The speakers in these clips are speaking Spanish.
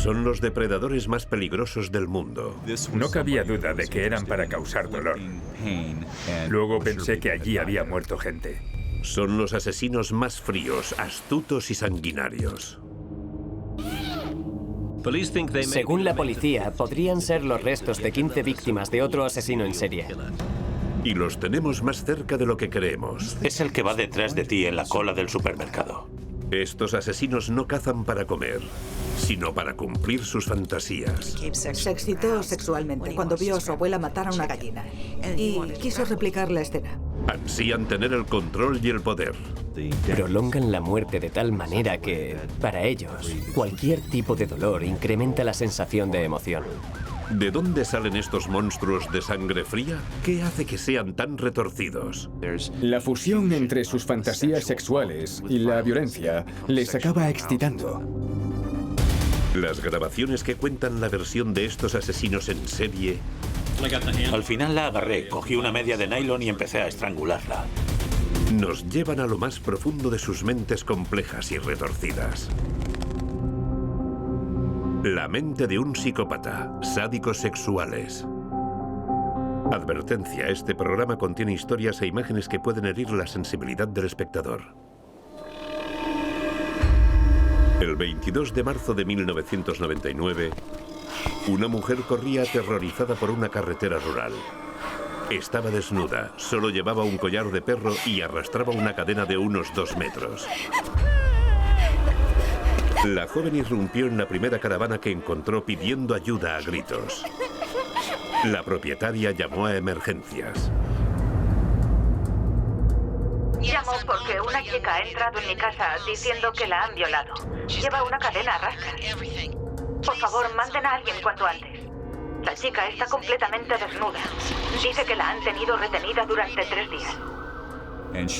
Son los depredadores más peligrosos del mundo. No cabía duda de que eran para causar dolor. Luego pensé que allí había muerto gente. Son los asesinos más fríos, astutos y sanguinarios. Según la policía, podrían ser los restos de 15 víctimas de otro asesino en serie. Y los tenemos más cerca de lo que creemos. Es el que va detrás de ti en la cola del supermercado. Estos asesinos no cazan para comer, sino para cumplir sus fantasías. Se excitó sexualmente cuando vio a su abuela matar a una gallina y quiso replicar la escena. Ansían tener el control y el poder. Prolongan la muerte de tal manera que, para ellos, cualquier tipo de dolor incrementa la sensación de emoción. ¿De dónde salen estos monstruos de sangre fría? ¿Qué hace que sean tan retorcidos? La fusión entre sus fantasías sexuales y la violencia les acaba excitando. Las grabaciones que cuentan la versión de estos asesinos en serie. Al final la agarré, cogí una media de nylon y empecé a estrangularla. Nos llevan a lo más profundo de sus mentes complejas y retorcidas. La mente de un psicópata, sádicos sexuales. Advertencia, este programa contiene historias e imágenes que pueden herir la sensibilidad del espectador. El 22 de marzo de 1999, una mujer corría aterrorizada por una carretera rural. Estaba desnuda, solo llevaba un collar de perro y arrastraba una cadena de unos 2 metros. La joven irrumpió en la primera caravana que encontró pidiendo ayuda a gritos. La propietaria llamó a emergencias. Llamo porque una chica ha entrado en mi casa diciendo que la han violado. Lleva una cadena a rastras. Por favor, manden a alguien cuanto antes. La chica está completamente desnuda. Dice que la han tenido retenida durante 3 días.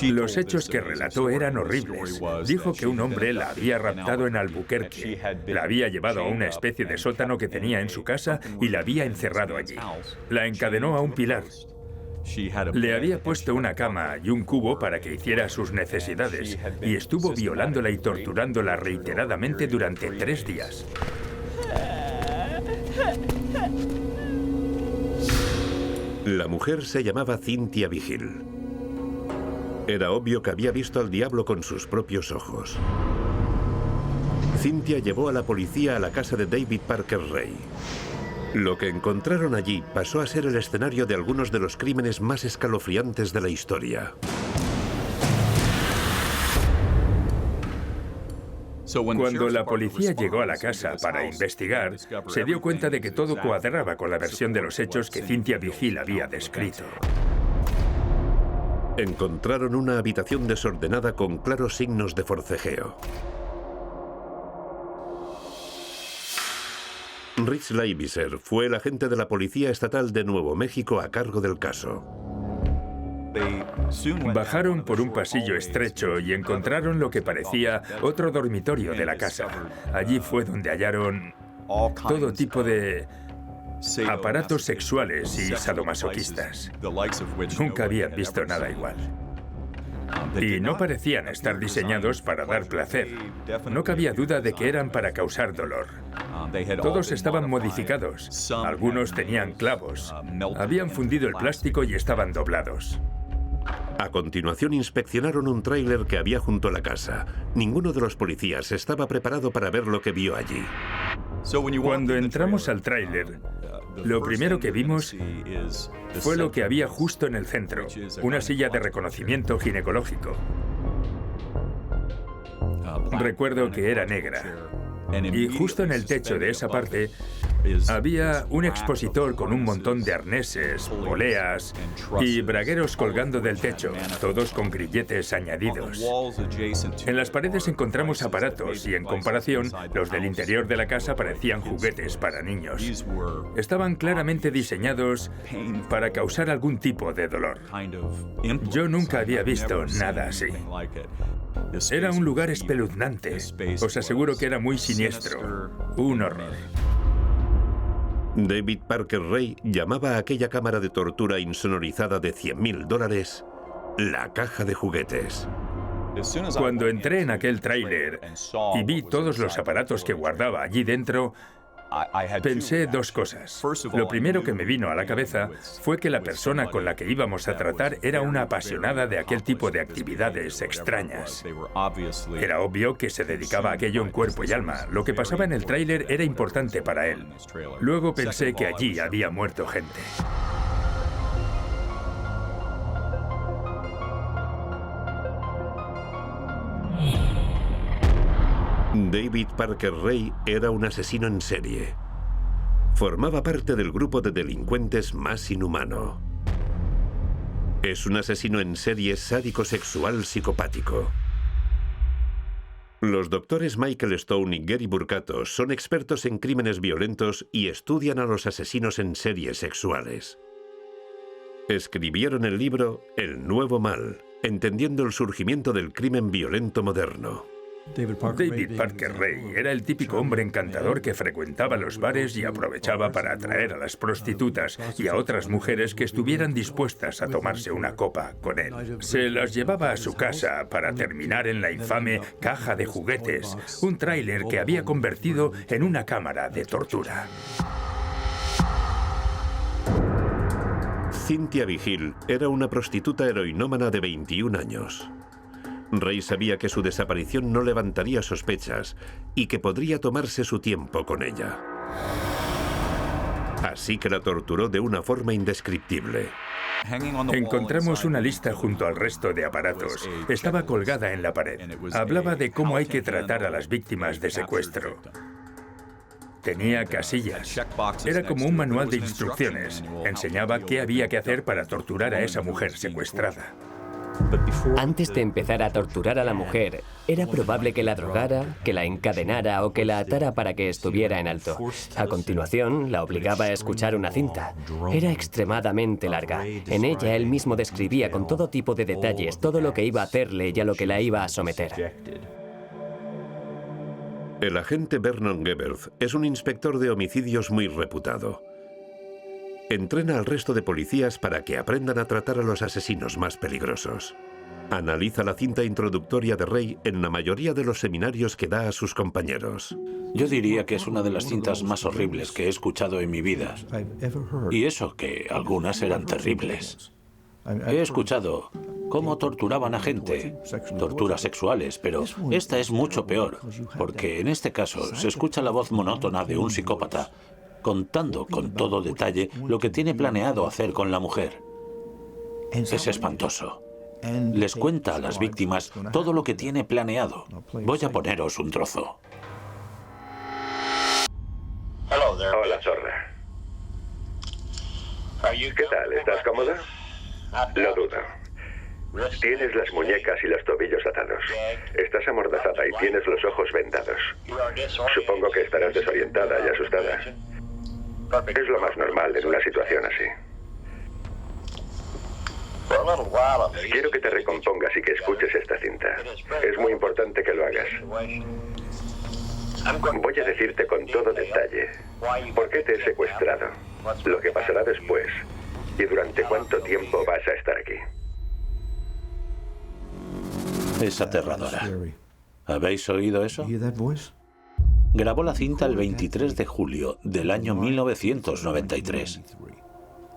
Los hechos que relató eran horribles. Dijo que un hombre la había raptado en Albuquerque, la había llevado a una especie de sótano que tenía en su casa y la había encerrado allí. La encadenó a un pilar. Le había puesto una cama y un cubo para que hiciera sus necesidades y estuvo violándola y torturándola reiteradamente durante 3 días. La mujer se llamaba Cynthia Vigil. Era obvio que había visto al diablo con sus propios ojos. Cynthia llevó a la policía a la casa de David Parker Ray. Lo que encontraron allí pasó a ser el escenario de algunos de los crímenes más escalofriantes de la historia. Cuando la policía llegó a la casa para investigar, se dio cuenta de que todo cuadraba con la versión de los hechos que Cynthia Vigil había descrito. Encontraron una habitación desordenada con claros signos de forcejeo. Rich Leiviser fue el agente de la Policía Estatal de Nuevo México a cargo del caso. Bajaron por un pasillo estrecho y encontraron lo que parecía otro dormitorio de la casa. Allí fue donde hallaron todo tipo de aparatos sexuales y sadomasoquistas. Nunca habían visto nada igual. Y no parecían estar diseñados para dar placer. No cabía duda de que eran para causar dolor. Todos estaban modificados. Algunos tenían clavos. Habían fundido el plástico y estaban doblados. A continuación inspeccionaron un tráiler que había junto a la casa. Ninguno de los policías estaba preparado para ver lo que vio allí. Cuando entramos al tráiler, lo primero que vimos fue lo que había justo en el centro, una silla de reconocimiento ginecológico. Recuerdo que era negra. Y justo en el techo de esa parte había un expositor con un montón de arneses, poleas y bragueros colgando del techo, todos con grilletes añadidos. En las paredes encontramos aparatos y, en comparación, los del interior de la casa parecían juguetes para niños. Estaban claramente diseñados para causar algún tipo de dolor. Yo nunca había visto nada así. Era un lugar espeluznante. Os aseguro que era muy siniestro. Un horror. David Parker Ray llamaba a aquella cámara de tortura insonorizada de $100.000 la caja de juguetes. Cuando entré en aquel tráiler y vi todos los aparatos que guardaba allí dentro, pensé dos cosas. Lo primero que me vino a la cabeza fue que la persona con la que íbamos a tratar era una apasionada de aquel tipo de actividades extrañas. Era obvio que se dedicaba a aquello en cuerpo y alma. Lo que pasaba en el tráiler era importante para él. Luego pensé que allí había muerto gente. David Parker Ray era un asesino en serie. Formaba parte del grupo de delincuentes más inhumano. Es un asesino en serie sádico-sexual psicopático. Los doctores Michael Stone y Gary Burcato son expertos en crímenes violentos y estudian a los asesinos en serie sexuales. Escribieron el libro El Nuevo Mal, entendiendo el surgimiento del crimen violento moderno. David Parker Ray era el típico hombre encantador que frecuentaba los bares y aprovechaba para atraer a las prostitutas y a otras mujeres que estuvieran dispuestas a tomarse una copa con él. Se las llevaba a su casa para terminar en la infame caja de juguetes, un tráiler que había convertido en una cámara de tortura. Cynthia Vigil era una prostituta heroinómana de 21 años. Ray sabía que su desaparición no levantaría sospechas y que podría tomarse su tiempo con ella. Así que la torturó de una forma indescriptible. Encontramos una lista junto al resto de aparatos. Estaba colgada en la pared. Hablaba de cómo hay que tratar a las víctimas de secuestro. Tenía casillas. Era como un manual de instrucciones. Enseñaba qué había que hacer para torturar a esa mujer secuestrada. Antes de empezar a torturar a la mujer, era probable que la drogara, que la encadenara o que la atara para que estuviera en alto. A continuación, la obligaba a escuchar una cinta. Era extremadamente larga. En ella él mismo describía con todo tipo de detalles todo lo que iba a hacerle y a lo que la iba a someter. El agente Vernon Geberth es un inspector de homicidios muy reputado. Entrena al resto de policías para que aprendan a tratar a los asesinos más peligrosos. Analiza la cinta introductoria de Ray en la mayoría de los seminarios que da a sus compañeros. Yo diría que es una de las cintas más horribles que he escuchado en mi vida. Y eso que algunas eran terribles. He escuchado cómo torturaban a gente, torturas sexuales, pero esta es mucho peor, porque en este caso se escucha la voz monótona de un psicópata contando con todo detalle lo que tiene planeado hacer con la mujer. Es espantoso. Les cuenta a las víctimas todo lo que tiene planeado. Voy a poneros un trozo. Hola, zorra. ¿Qué tal? ¿Estás cómoda? Lo dudo. Tienes las muñecas y los tobillos atados. Estás amordazada y tienes los ojos vendados. Supongo que estarás desorientada y asustada. Es lo más normal en una situación así. Quiero que te recompongas y que escuches esta cinta. Es muy importante que lo hagas. Voy a decirte con todo detalle por qué te he secuestrado, lo que pasará después y durante cuánto tiempo vas a estar aquí. Es aterradora. ¿Habéis oído eso? Grabó la cinta el 23 de julio del año 1993.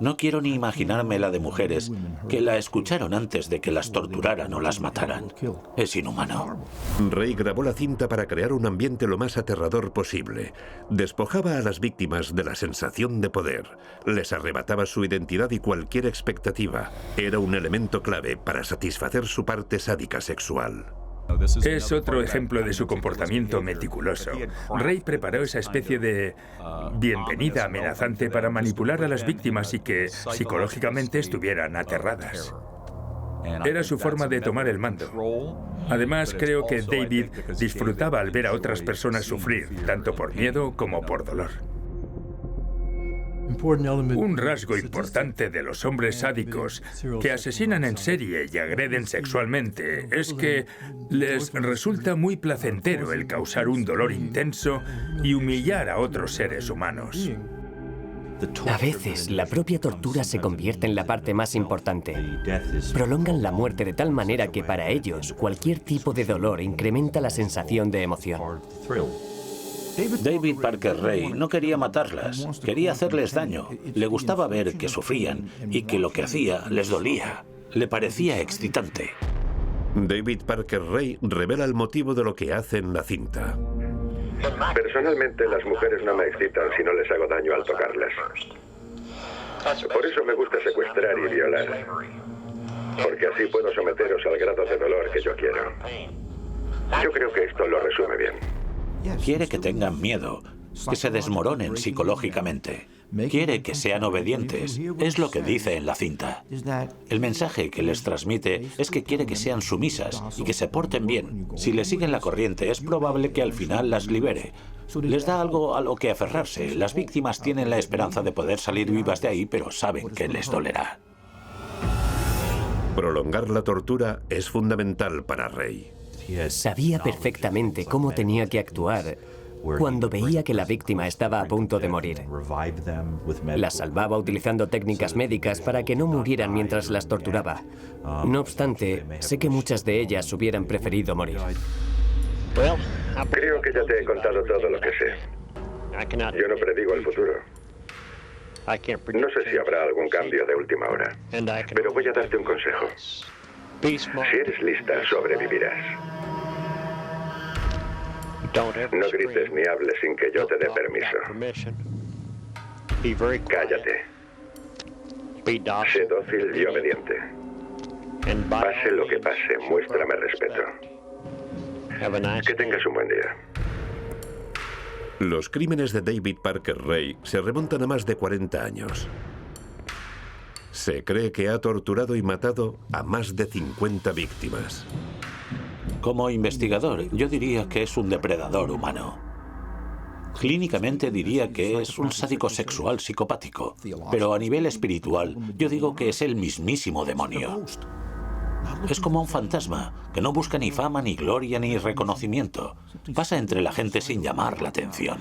No quiero ni imaginarme la de mujeres que la escucharon antes de que las torturaran o las mataran. Es inhumano. Ray grabó la cinta para crear un ambiente lo más aterrador posible. Despojaba a las víctimas de la sensación de poder. Les arrebataba su identidad y cualquier expectativa. Era un elemento clave para satisfacer su parte sádica sexual. Es otro ejemplo de su comportamiento meticuloso. Ray preparó esa especie de bienvenida amenazante para manipular a las víctimas y que psicológicamente estuvieran aterradas. Era su forma de tomar el mando. Además, creo que David disfrutaba al ver a otras personas sufrir, tanto por miedo como por dolor. Un rasgo importante de los hombres sádicos que asesinan en serie y agreden sexualmente es que les resulta muy placentero el causar un dolor intenso y humillar a otros seres humanos. A veces, la propia tortura se convierte en la parte más importante. Prolongan la muerte de tal manera que para ellos, cualquier tipo de dolor incrementa la sensación de emoción. David Parker Ray no quería matarlas, quería hacerles daño. Le gustaba ver que sufrían y que lo que hacía les dolía. Le parecía excitante. David Parker Ray revela el motivo de lo que hace en la cinta. Personalmente, las mujeres no me excitan si no les hago daño al tocarlas. Por eso me gusta secuestrar y violar. Porque así puedo someteros al grado de dolor que yo quiero. Yo creo que esto lo resume bien. Quiere que tengan miedo, que se desmoronen psicológicamente. Quiere que sean obedientes. Es lo que dice en la cinta. El mensaje que les transmite es que quiere que sean sumisas y que se porten bien. Si le siguen la corriente, es probable que al final las libere. Les da algo a lo que aferrarse. Las víctimas tienen la esperanza de poder salir vivas de ahí, pero saben que les dolerá. Prolongar la tortura es fundamental para Ray. Sabía perfectamente cómo tenía que actuar cuando veía que la víctima estaba a punto de morir. Las salvaba utilizando técnicas médicas para que no murieran mientras las torturaba. No obstante, sé que muchas de ellas hubieran preferido morir. Creo que ya te he contado todo lo que sé. Yo no predigo el futuro. No sé si habrá algún cambio de última hora, pero voy a darte un consejo. Si eres lista, sobrevivirás. No grites ni hables sin que yo te dé permiso. Cállate. Sé dócil y obediente. Pase lo que pase, muéstrame respeto. Que tengas un buen día. Los crímenes de David Parker Ray se remontan a más de 40 años. Se cree que ha torturado y matado a más de 50 víctimas. Como investigador, yo diría que es un depredador humano. Clínicamente diría que es un sádico sexual psicopático, pero a nivel espiritual yo digo que es el mismísimo demonio. Es como un fantasma que no busca ni fama, ni gloria, ni reconocimiento. Pasa entre la gente sin llamar la atención.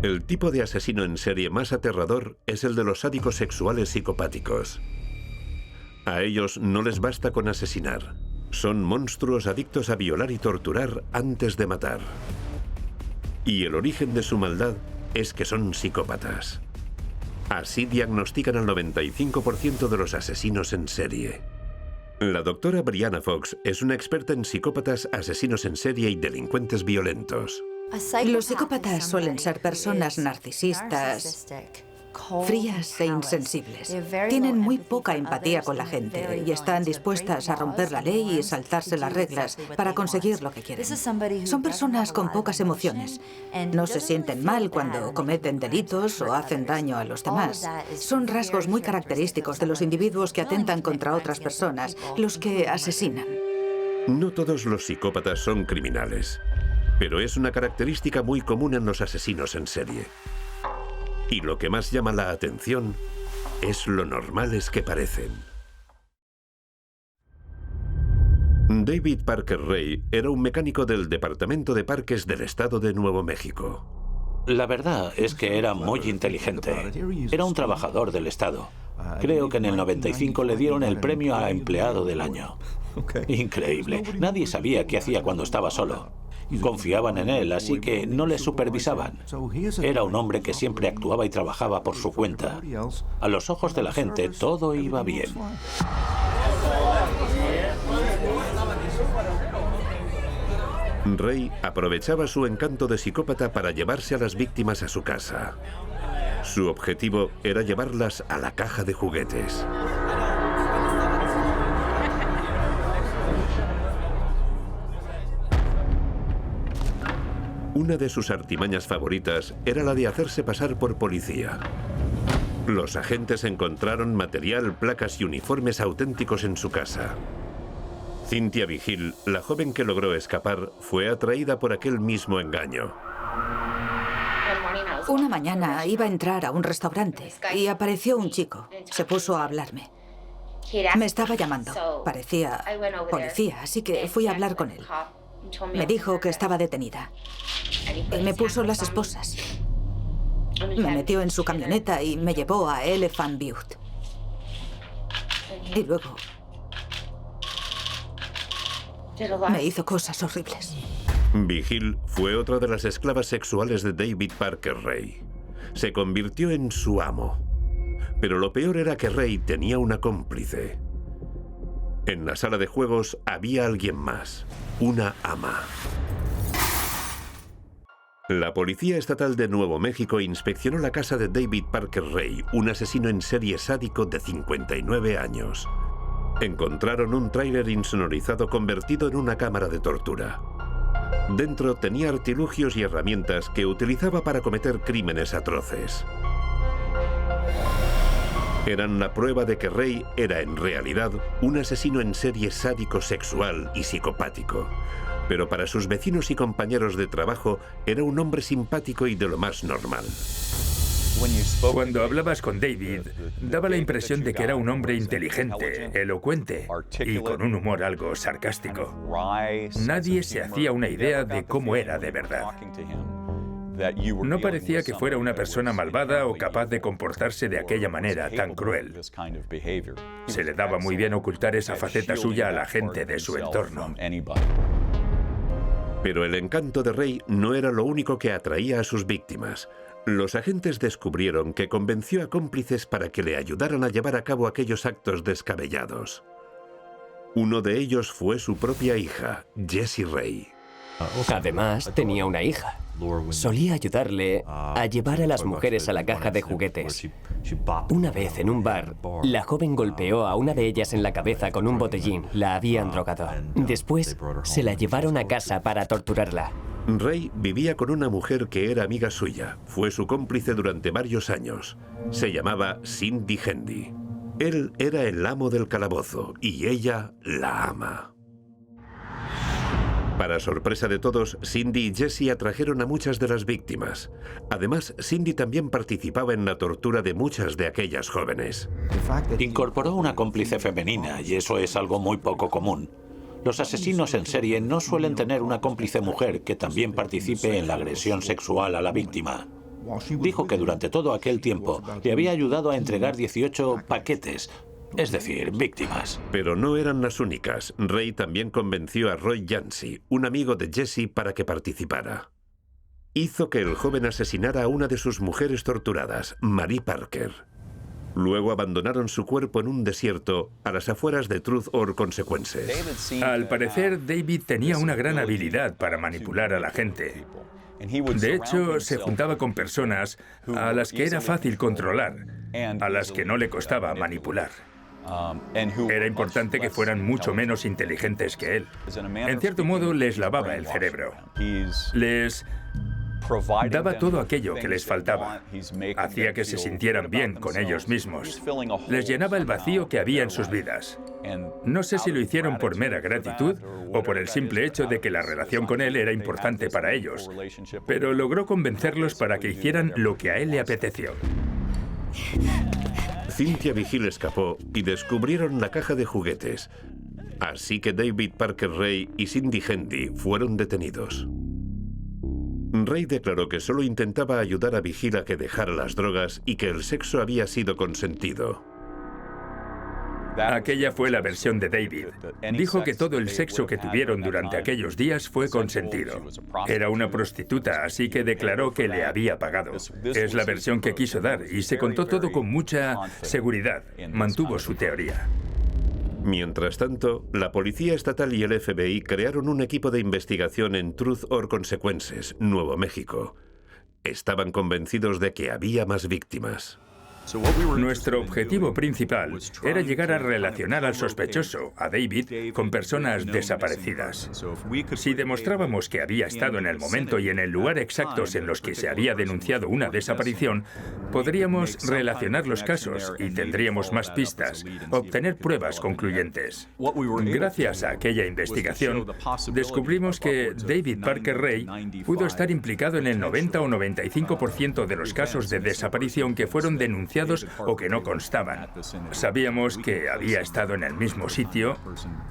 El tipo de asesino en serie más aterrador es el de los sádicos sexuales psicopáticos. A ellos no les basta con asesinar. Son monstruos adictos a violar y torturar antes de matar. Y el origen de su maldad es que son psicópatas. Así diagnostican al 95% de los asesinos en serie. La doctora Brianna Fox es una experta en psicópatas, asesinos en serie y delincuentes violentos. Los psicópatas suelen ser personas narcisistas, frías e insensibles. Tienen muy poca empatía con la gente y están dispuestas a romper la ley y saltarse las reglas para conseguir lo que quieren. Son personas con pocas emociones. No se sienten mal cuando cometen delitos o hacen daño a los demás. Son rasgos muy característicos de los individuos que atentan contra otras personas, los que asesinan. No todos los psicópatas son criminales, pero es una característica muy común en los asesinos en serie. Y lo que más llama la atención es lo normales que parecen. David Parker Ray era un mecánico del Departamento de Parques del Estado de Nuevo México. La verdad es que era muy inteligente. Era un trabajador del Estado. Creo que en el 95 le dieron el premio a Empleado del Año. Increíble. Nadie sabía qué hacía cuando estaba solo. Confiaban en él, así que no le supervisaban. Era un hombre que siempre actuaba y trabajaba por su cuenta. A los ojos de la gente, todo iba bien. Ray aprovechaba su encanto de psicópata para llevarse a las víctimas a su casa. Su objetivo era llevarlas a la caja de juguetes. Una de sus artimañas favoritas era la de hacerse pasar por policía. Los agentes encontraron material, placas y uniformes auténticos en su casa. Cynthia Vigil, la joven que logró escapar, fue atraída por aquel mismo engaño. Una mañana iba a entrar a un restaurante y apareció un chico. Se puso a hablarme. Me estaba llamando. Parecía policía, así que fui a hablar con él. Me dijo que estaba detenida. Y me puso las esposas. Me metió en su camioneta y me llevó a Elephant Butte. Y luego me hizo cosas horribles. Vigil fue otra de las esclavas sexuales de David Parker Ray. Se convirtió en su amo. Pero lo peor era que Ray tenía una cómplice. En la sala de juegos había alguien más, una ama. La Policía Estatal de Nuevo México inspeccionó la casa de David Parker Ray, un asesino en serie sádico de 59 años. Encontraron un tráiler insonorizado convertido en una cámara de tortura. Dentro tenía artilugios y herramientas que utilizaba para cometer crímenes atroces. Eran la prueba de que Ray era en realidad un asesino en serie sádico sexual y psicopático. Pero para sus vecinos y compañeros de trabajo era un hombre simpático y de lo más normal. Cuando hablabas con David, daba la impresión de que era un hombre inteligente, elocuente y con un humor algo sarcástico. Nadie se hacía una idea de cómo era de verdad. No parecía que fuera una persona malvada o capaz de comportarse de aquella manera tan cruel. Se le daba muy bien ocultar esa faceta suya a la gente de su entorno. Pero el encanto de Ray no era lo único que atraía a sus víctimas. Los agentes descubrieron que convenció a cómplices para que le ayudaran a llevar a cabo aquellos actos descabellados. Uno de ellos fue su propia hija, Jessie Ray. Además, tenía una hija. Solía ayudarle a llevar a las mujeres a la caja de juguetes. Una vez en un bar, la joven golpeó a una de ellas en la cabeza con un botellín. La habían drogado. Después, se la llevaron a casa para torturarla. Ray vivía con una mujer que era amiga suya. Fue su cómplice durante varios años. Se llamaba Cindy Hendy. Él era el amo del calabozo y ella la ama. Para sorpresa de todos, Cindy y Jessie atrajeron a muchas de las víctimas. Además, Cindy también participaba en la tortura de muchas de aquellas jóvenes. Incorporó una cómplice femenina y eso es algo muy poco común. Los asesinos en serie no suelen tener una cómplice mujer que también participe en la agresión sexual a la víctima. Dijo que durante todo aquel tiempo le había ayudado a entregar 18 paquetes, es decir, víctimas. Pero no eran las únicas. Ray también convenció a Roy Yancey, un amigo de Jessie, para que participara. Hizo que el joven asesinara a una de sus mujeres torturadas, Marie Parker. Luego abandonaron su cuerpo en un desierto a las afueras de Truth or Consequences. Al parecer, David tenía una gran habilidad para manipular a la gente. De hecho, se juntaba con personas a las que era fácil controlar, a las que no le costaba manipular. Era importante que fueran mucho menos inteligentes que él. En cierto modo, les lavaba el cerebro. Les daba todo aquello que les faltaba. Hacía que se sintieran bien con ellos mismos. Les llenaba el vacío que había en sus vidas. No sé si lo hicieron por mera gratitud o por el simple hecho de que la relación con él era importante para ellos, pero logró convencerlos para que hicieran lo que a él le apeteció. Cynthia Vigil escapó y descubrieron la caja de juguetes. Así que David Parker Ray y Cindy Hendy fueron detenidos. Ray declaró que solo intentaba ayudar a Vigil a que dejara las drogas y que el sexo había sido consentido. Aquella fue la versión de David. Dijo que todo el sexo que tuvieron durante aquellos días fue consentido. Era una prostituta, así que declaró que le había pagado. Es la versión que quiso dar y se contó todo con mucha seguridad. Mantuvo su teoría. Mientras tanto, la Policía Estatal y el FBI crearon un equipo de investigación en Truth or Consequences, Nuevo México. Estaban convencidos de que había más víctimas. Nuestro objetivo principal era llegar a relacionar al sospechoso, a David, con personas desaparecidas. Si demostrábamos que había estado en el momento y en el lugar exactos en los que se había denunciado una desaparición, podríamos relacionar los casos y tendríamos más pistas, obtener pruebas concluyentes. Gracias a aquella investigación, descubrimos que David Parker Ray pudo estar implicado en el 90 o 95% de los casos de desaparición que fueron denunciados o que no constaban. Sabíamos que había estado en el mismo sitio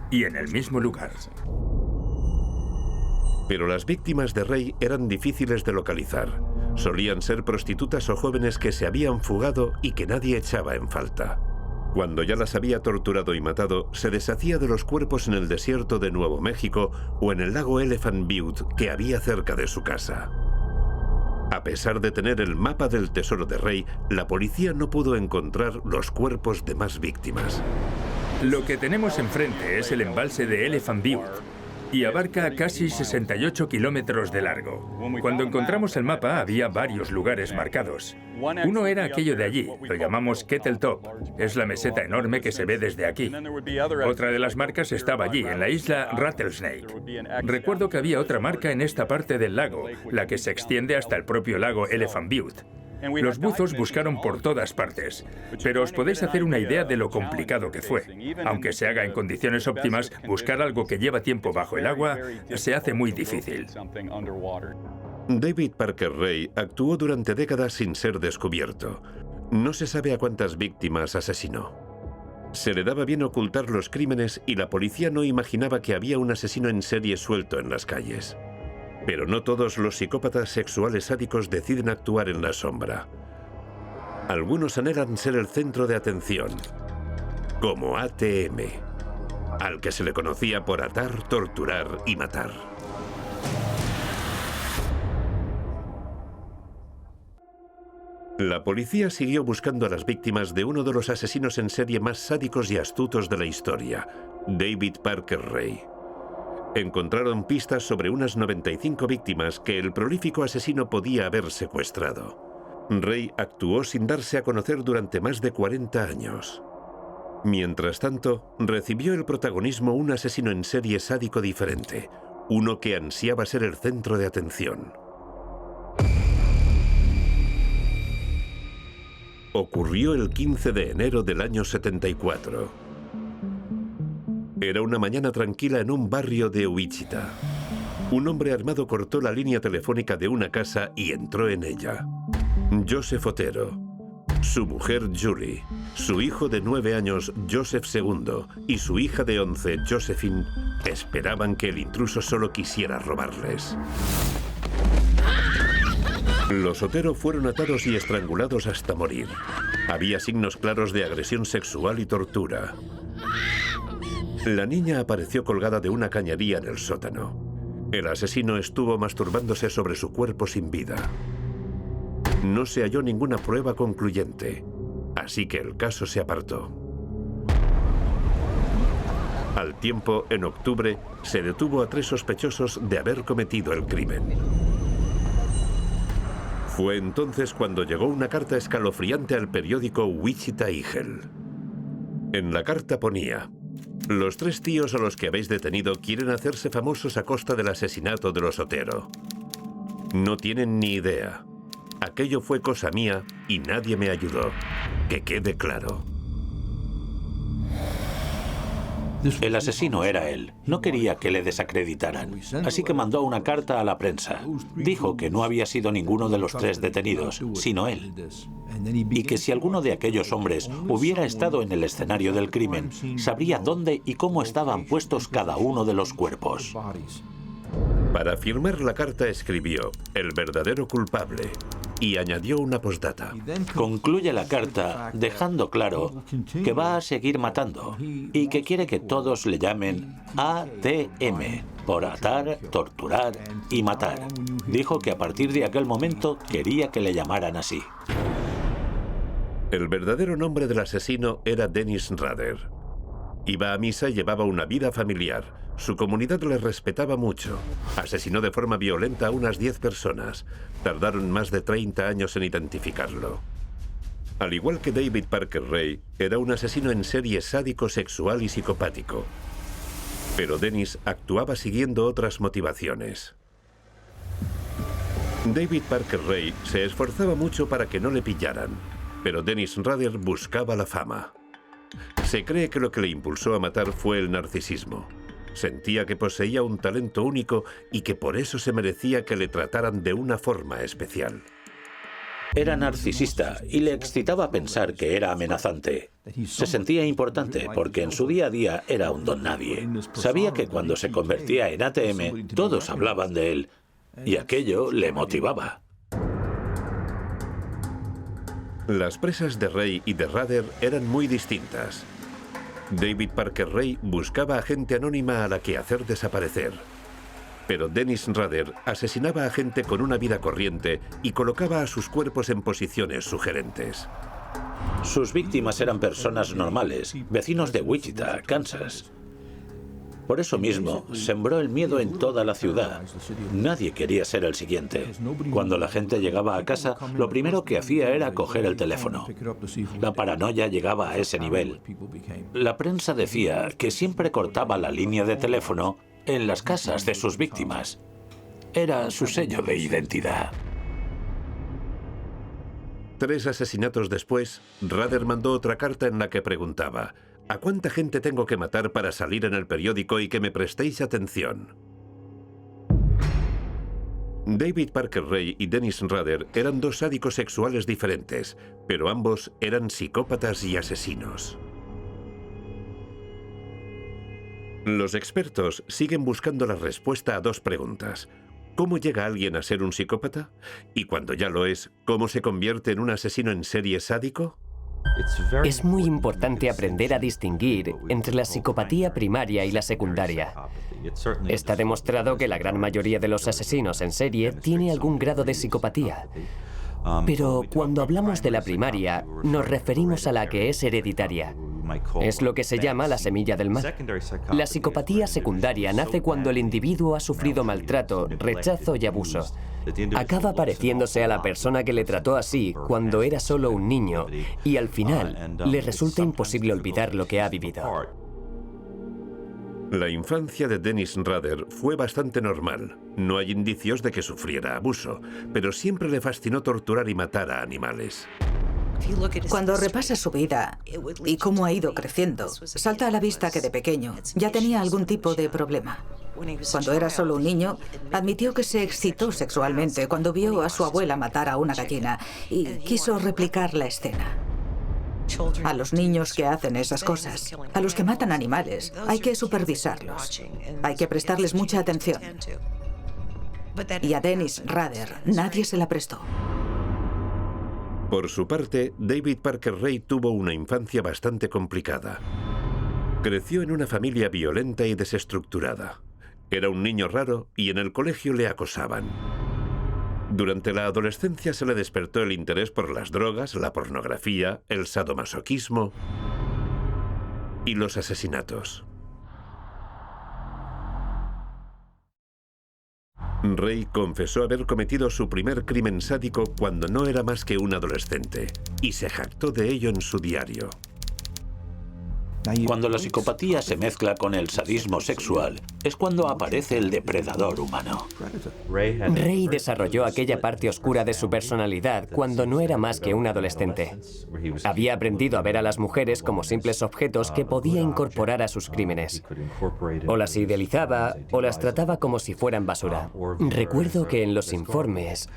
y en el mismo lugar. Pero las víctimas de Ray eran difíciles de localizar. Solían ser prostitutas o jóvenes que se habían fugado y que nadie echaba en falta. Cuando ya las había torturado y matado, se deshacía de los cuerpos en el desierto de Nuevo México o en el lago Elephant Butte que había cerca de su casa. A pesar de tener el mapa del tesoro de Ray, la policía no pudo encontrar los cuerpos de más víctimas. Lo que tenemos enfrente es el embalse de Elephant Butte y abarca casi 68 kilómetros de largo. Cuando encontramos el mapa había varios lugares marcados. Uno era aquello de allí, lo llamamos Kettle Top. Es la meseta enorme que se ve desde aquí. Otra de las marcas estaba allí, en la isla Rattlesnake. Recuerdo que había otra marca en esta parte del lago, la que se extiende hasta el propio lago Elephant Butte. Los buzos buscaron por todas partes, pero os podéis hacer una idea de lo complicado que fue. Aunque se haga en condiciones óptimas, buscar algo que lleva tiempo bajo el agua se hace muy difícil. David Parker Ray actuó durante décadas sin ser descubierto. No se sabe a cuántas víctimas asesinó. Se le daba bien ocultar los crímenes y la policía no imaginaba que había un asesino en serie suelto en las calles. Pero no todos los psicópatas sexuales sádicos deciden actuar en la sombra. Algunos anhelan ser el centro de atención, como ATM, al que se le conocía por atar, torturar y matar. La policía siguió buscando a las víctimas de uno de los asesinos en serie más sádicos y astutos de la historia, David Parker Ray. Encontraron pistas sobre unas 95 víctimas que el prolífico asesino podía haber secuestrado. Ray actuó sin darse a conocer durante más de 40 años. Mientras tanto, recibió el protagonismo un asesino en serie sádico diferente, uno que ansiaba ser el centro de atención. Ocurrió el 15 de enero del año 74. Era una mañana tranquila en un barrio de Wichita. Un hombre armado cortó la línea telefónica de una casa y entró en ella. Joseph Otero, su mujer Julie, su hijo de 9 años Joseph II y su hija de 11 Josephine esperaban que el intruso solo quisiera robarles. Los Otero fueron atados y estrangulados hasta morir. Había signos claros de agresión sexual y tortura. La niña apareció colgada de una cañería en el sótano. El asesino estuvo masturbándose sobre su cuerpo sin vida. No se halló ninguna prueba concluyente, así que el caso se apartó. Al tiempo, en octubre, se detuvo a 3 sospechosos de haber cometido el crimen. Fue entonces cuando llegó una carta escalofriante al periódico Wichita Eagle. En la carta ponía: los 3 tíos a los que habéis detenido quieren hacerse famosos a costa del asesinato de los Otero. No tienen ni idea. Aquello fue cosa mía y nadie me ayudó. Que quede claro. El asesino era él. No quería que le desacreditaran. Así que mandó una carta a la prensa. Dijo que no había sido ninguno de los 3 detenidos, sino él. Y que si alguno de aquellos hombres hubiera estado en el escenario del crimen, sabría dónde y cómo estaban puestos cada uno de los cuerpos. Para firmar la carta escribió "el verdadero culpable" y añadió una postdata. Concluye la carta dejando claro que va a seguir matando y que quiere que todos le llamen ATM, por atar, torturar y matar. Dijo que a partir de aquel momento quería que le llamaran así. El verdadero nombre del asesino era Dennis Rader. Iba a misa y llevaba una vida familiar. Su comunidad le respetaba mucho. Asesinó de forma violenta a unas 10 personas. Tardaron más de 30 años en identificarlo. Al igual que David Parker Ray, era un asesino en serie sádico, sexual y psicopático. Pero Dennis actuaba siguiendo otras motivaciones. David Parker Ray se esforzaba mucho para que no le pillaran, pero Dennis Rader buscaba la fama. Se cree que lo que le impulsó a matar fue el narcisismo. Sentía que poseía un talento único y que por eso se merecía que le trataran de una forma especial. Era narcisista y le excitaba pensar que era amenazante. Se sentía importante porque en su día a día era un don nadie. Sabía que cuando se convertía en ATM, todos hablaban de él y aquello le motivaba. Las presas de Ray y de Rader eran muy distintas. David Parker Ray buscaba a gente anónima a la que hacer desaparecer. Pero Dennis Rader asesinaba a gente con una vida corriente y colocaba a sus cuerpos en posiciones sugerentes. Sus víctimas eran personas normales, vecinos de Wichita, Kansas. Por eso mismo, sembró el miedo en toda la ciudad. Nadie quería ser el siguiente. Cuando la gente llegaba a casa, lo primero que hacía era coger el teléfono. La paranoia llegaba a ese nivel. La prensa decía que siempre cortaba la línea de teléfono en las casas de sus víctimas. Era su sello de identidad. 3 asesinatos después, Rader mandó otra carta en la que preguntaba: ¿a cuánta gente tengo que matar para salir en el periódico y que me prestéis atención? David Parker Ray y Dennis Rader eran 2 sádicos sexuales diferentes, pero ambos eran psicópatas y asesinos. Los expertos siguen buscando la respuesta a 2 preguntas. ¿Cómo llega alguien a ser un psicópata? Y cuando ya lo es, ¿cómo se convierte en un asesino en serie sádico? Es muy importante aprender a distinguir entre la psicopatía primaria y la secundaria. Está demostrado que la gran mayoría de los asesinos en serie tiene algún grado de psicopatía. Pero cuando hablamos de la primaria, nos referimos a la que es hereditaria. Es lo que se llama la semilla del mal. La psicopatía secundaria nace cuando el individuo ha sufrido maltrato, rechazo y abuso. Acaba pareciéndose a la persona que le trató así cuando era solo un niño y al final le resulta imposible olvidar lo que ha vivido. La infancia de Dennis Rader fue bastante normal. No hay indicios de que sufriera abuso, pero siempre le fascinó torturar y matar a animales. Cuando repasas su vida y cómo ha ido creciendo, salta a la vista que de pequeño ya tenía algún tipo de problema. Cuando era solo un niño, admitió que se excitó sexualmente cuando vio a su abuela matar a una gallina y quiso replicar la escena. A los niños que hacen esas cosas, a los que matan animales, hay que supervisarlos. Hay que prestarles mucha atención. Y a Dennis Rader nadie se la prestó. Por su parte, David Parker Ray tuvo una infancia bastante complicada. Creció en una familia violenta y desestructurada. Era un niño raro y en el colegio le acosaban. Durante la adolescencia se le despertó el interés por las drogas, la pornografía, el sadomasoquismo y los asesinatos. Ray confesó haber cometido su primer crimen sádico cuando no era más que un adolescente, y se jactó de ello en su diario. Cuando la psicopatía se mezcla con el sadismo sexual, es cuando aparece el depredador humano. Ray desarrolló aquella parte oscura de su personalidad cuando no era más que un adolescente. Había aprendido a ver a las mujeres como simples objetos que podía incorporar a sus crímenes. O las idealizaba o las trataba como si fueran basura. Recuerdo que en los informes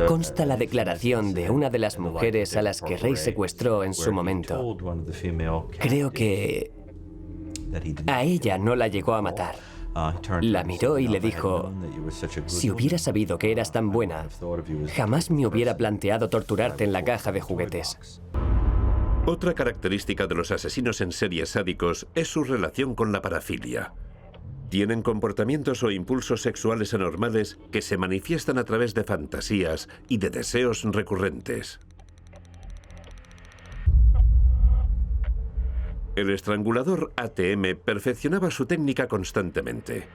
consta la declaración de una de las mujeres a las que Ray secuestró en su momento. Creo que a ella no la llegó a matar. La miró y le dijo: si hubiera sabido que eras tan buena, jamás me hubiera planteado torturarte en la caja de juguetes. Otra característica de los asesinos en serie sádicos es su relación con la parafilia. Tienen comportamientos o impulsos sexuales anormales que se manifiestan a través de fantasías y de deseos recurrentes. El estrangulador ATM perfeccionaba su técnica constantemente.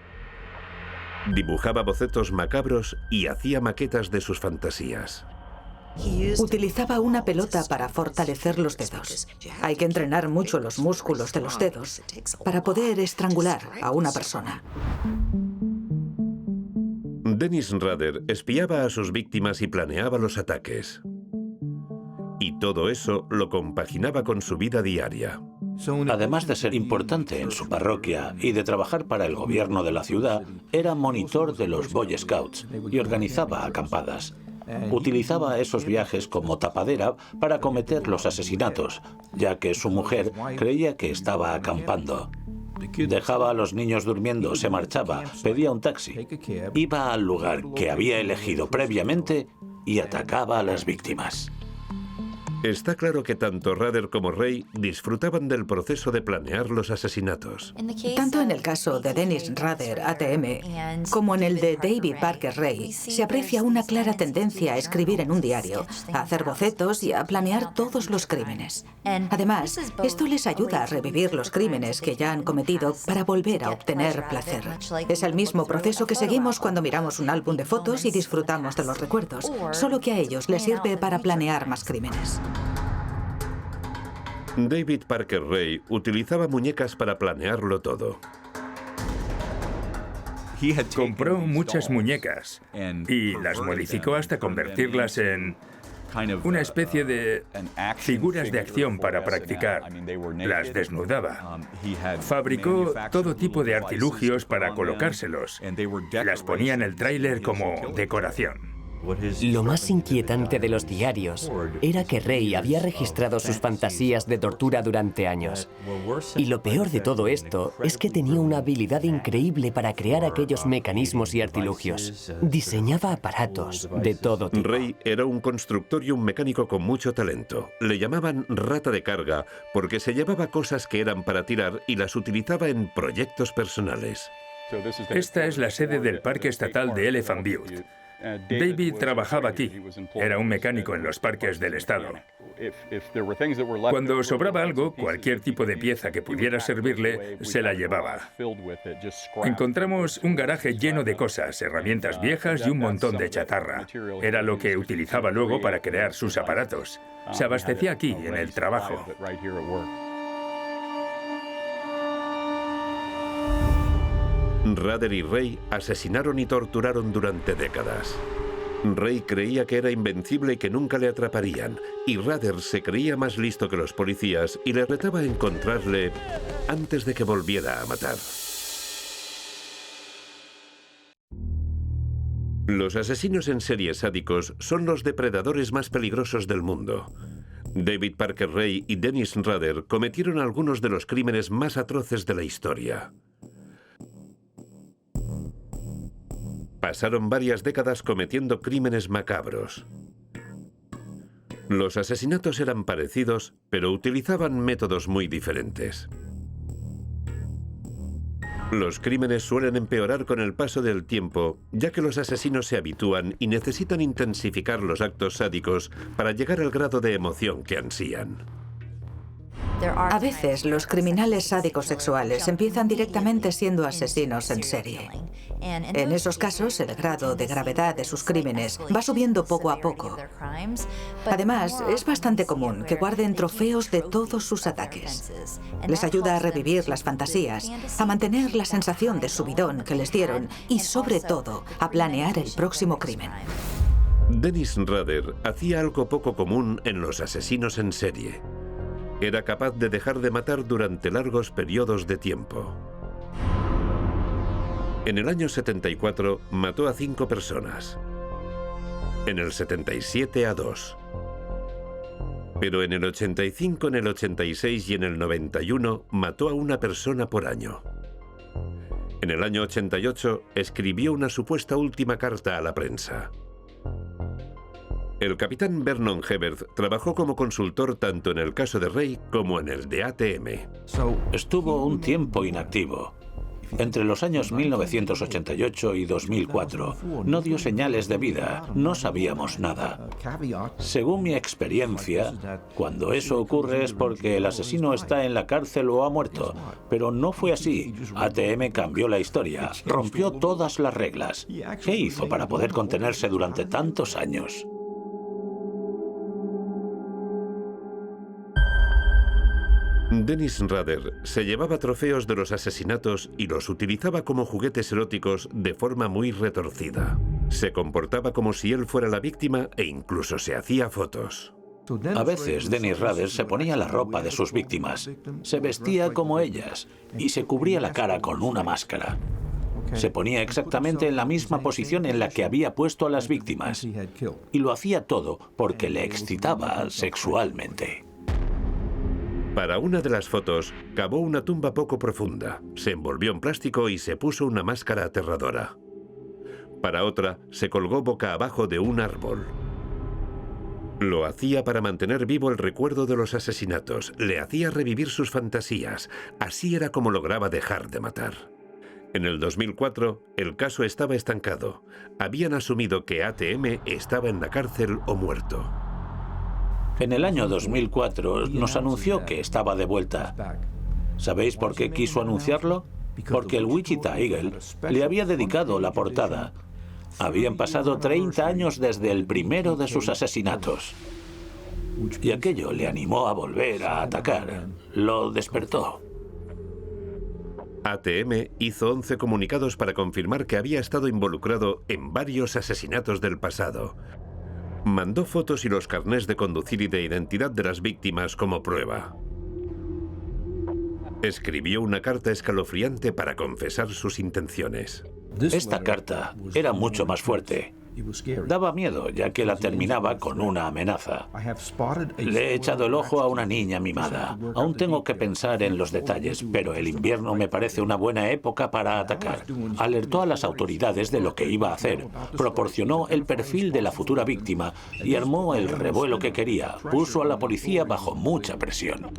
Dibujaba bocetos macabros y hacía maquetas de sus fantasías. Utilizaba una pelota para fortalecer los dedos. Hay que entrenar mucho los músculos de los dedos para poder estrangular a una persona. Dennis Rader espiaba a sus víctimas y planeaba los ataques. Y todo eso lo compaginaba con su vida diaria. Además de ser importante en su parroquia y de trabajar para el gobierno de la ciudad, era monitor de los Boy Scouts y organizaba acampadas. Utilizaba esos viajes como tapadera para cometer los asesinatos, ya que su mujer creía que estaba acampando. Dejaba a los niños durmiendo, se marchaba, pedía un taxi, iba al lugar que había elegido previamente y atacaba a las víctimas. Está claro que tanto Rader como Ray disfrutaban del proceso de planear los asesinatos. Tanto en el caso de Dennis Rader, ATM, como en el de David Parker Ray, se aprecia una clara tendencia a escribir en un diario, a hacer bocetos y a planear todos los crímenes. Además, esto les ayuda a revivir los crímenes que ya han cometido para volver a obtener placer. Es el mismo proceso que seguimos cuando miramos un álbum de fotos y disfrutamos de los recuerdos, solo que a ellos les sirve para planear más crímenes. David Parker Ray utilizaba muñecas para planearlo todo. Compró muchas muñecas y las modificó hasta convertirlas en una especie de figuras de acción para practicar. Las desnudaba. Fabricó todo tipo de artilugios para colocárselos. Las ponía en el tráiler como decoración. Lo más inquietante de los diarios era que Ray había registrado sus fantasías de tortura durante años. Y lo peor de todo esto es que tenía una habilidad increíble para crear aquellos mecanismos y artilugios. Diseñaba aparatos de todo tipo. Ray era un constructor y un mecánico con mucho talento. Le llamaban rata de carga porque se llevaba cosas que eran para tirar y las utilizaba en proyectos personales. Esta es la sede del Parque Estatal de Elephant Butte. David trabajaba aquí. Era un mecánico en los parques del estado. Cuando sobraba algo, cualquier tipo de pieza que pudiera servirle, se la llevaba. Encontramos un garaje lleno de cosas, herramientas viejas y un montón de chatarra. Era lo que utilizaba luego para crear sus aparatos. Se abastecía aquí, en el trabajo. Rader y Ray asesinaron y torturaron durante décadas. Ray creía que era invencible y que nunca le atraparían, y Rader se creía más listo que los policías y le retaba a encontrarle antes de que volviera a matar. Los asesinos en serie sádicos son los depredadores más peligrosos del mundo. David Parker Ray y Dennis Rader cometieron algunos de los crímenes más atroces de la historia. Pasaron varias décadas cometiendo crímenes macabros. Los asesinatos eran parecidos, pero utilizaban métodos muy diferentes. Los crímenes suelen empeorar con el paso del tiempo, ya que los asesinos se habitúan y necesitan intensificar los actos sádicos para llegar al grado de emoción que ansían. A veces, los criminales sádicos sexuales empiezan directamente siendo asesinos en serie. En esos casos, el grado de gravedad de sus crímenes va subiendo poco a poco. Además, es bastante común que guarden trofeos de todos sus ataques. Les ayuda a revivir las fantasías, a mantener la sensación de subidón que les dieron y, sobre todo, a planear el próximo crimen. Dennis Rader hacía algo poco común en los asesinos en serie. Era capaz de dejar de matar durante largos periodos de tiempo. En el año 74 mató a 5 personas. En el 77 a 2. Pero en el 85, en el 86 y en el 91 mató a una persona por año. En el año 88 escribió una supuesta última carta a la prensa. El capitán Vernon Hebert trabajó como consultor tanto en el caso de Ray como en el de ATM. Estuvo un tiempo inactivo. Entre los años 1988 y 2004, no dio señales de vida, no sabíamos nada. Según mi experiencia, cuando eso ocurre es porque el asesino está en la cárcel o ha muerto, pero no fue así. ATM cambió la historia, rompió todas las reglas. ¿Qué hizo para poder contenerse durante tantos años? Dennis Rader se llevaba trofeos de los asesinatos y los utilizaba como juguetes eróticos de forma muy retorcida. Se comportaba como si él fuera la víctima e incluso se hacía fotos. A veces Dennis Rader se ponía la ropa de sus víctimas, se vestía como ellas y se cubría la cara con una máscara. Se ponía exactamente en la misma posición en la que había puesto a las víctimas. Y lo hacía todo porque le excitaba sexualmente. Para una de las fotos, cavó una tumba poco profunda, se envolvió en plástico y se puso una máscara aterradora. Para otra, se colgó boca abajo de un árbol. Lo hacía para mantener vivo el recuerdo de los asesinatos, le hacía revivir sus fantasías. Así era como lograba dejar de matar. En el 2004, el caso estaba estancado. Habían asumido que ATM estaba en la cárcel o muerto. En el año 2004 nos anunció que estaba de vuelta. ¿Sabéis por qué quiso anunciarlo? Porque el Wichita Eagle le había dedicado la portada. Habían pasado 30 años desde el primero de sus asesinatos. Y aquello le animó a volver a atacar. Lo despertó. ATM hizo 11 comunicados para confirmar que había estado involucrado en varios asesinatos del pasado. Mandó fotos y los carnés de conducir y de identidad de las víctimas como prueba. Escribió una carta escalofriante para confesar sus intenciones. Esta carta era mucho más fuerte. Daba miedo, ya que la terminaba con una amenaza. Le he echado el ojo a una niña mimada. Aún tengo que pensar en los detalles, pero el invierno me parece una buena época para atacar. Alertó a las autoridades de lo que iba a hacer. Proporcionó el perfil de la futura víctima y armó el revuelo que quería. Puso a la policía bajo mucha presión.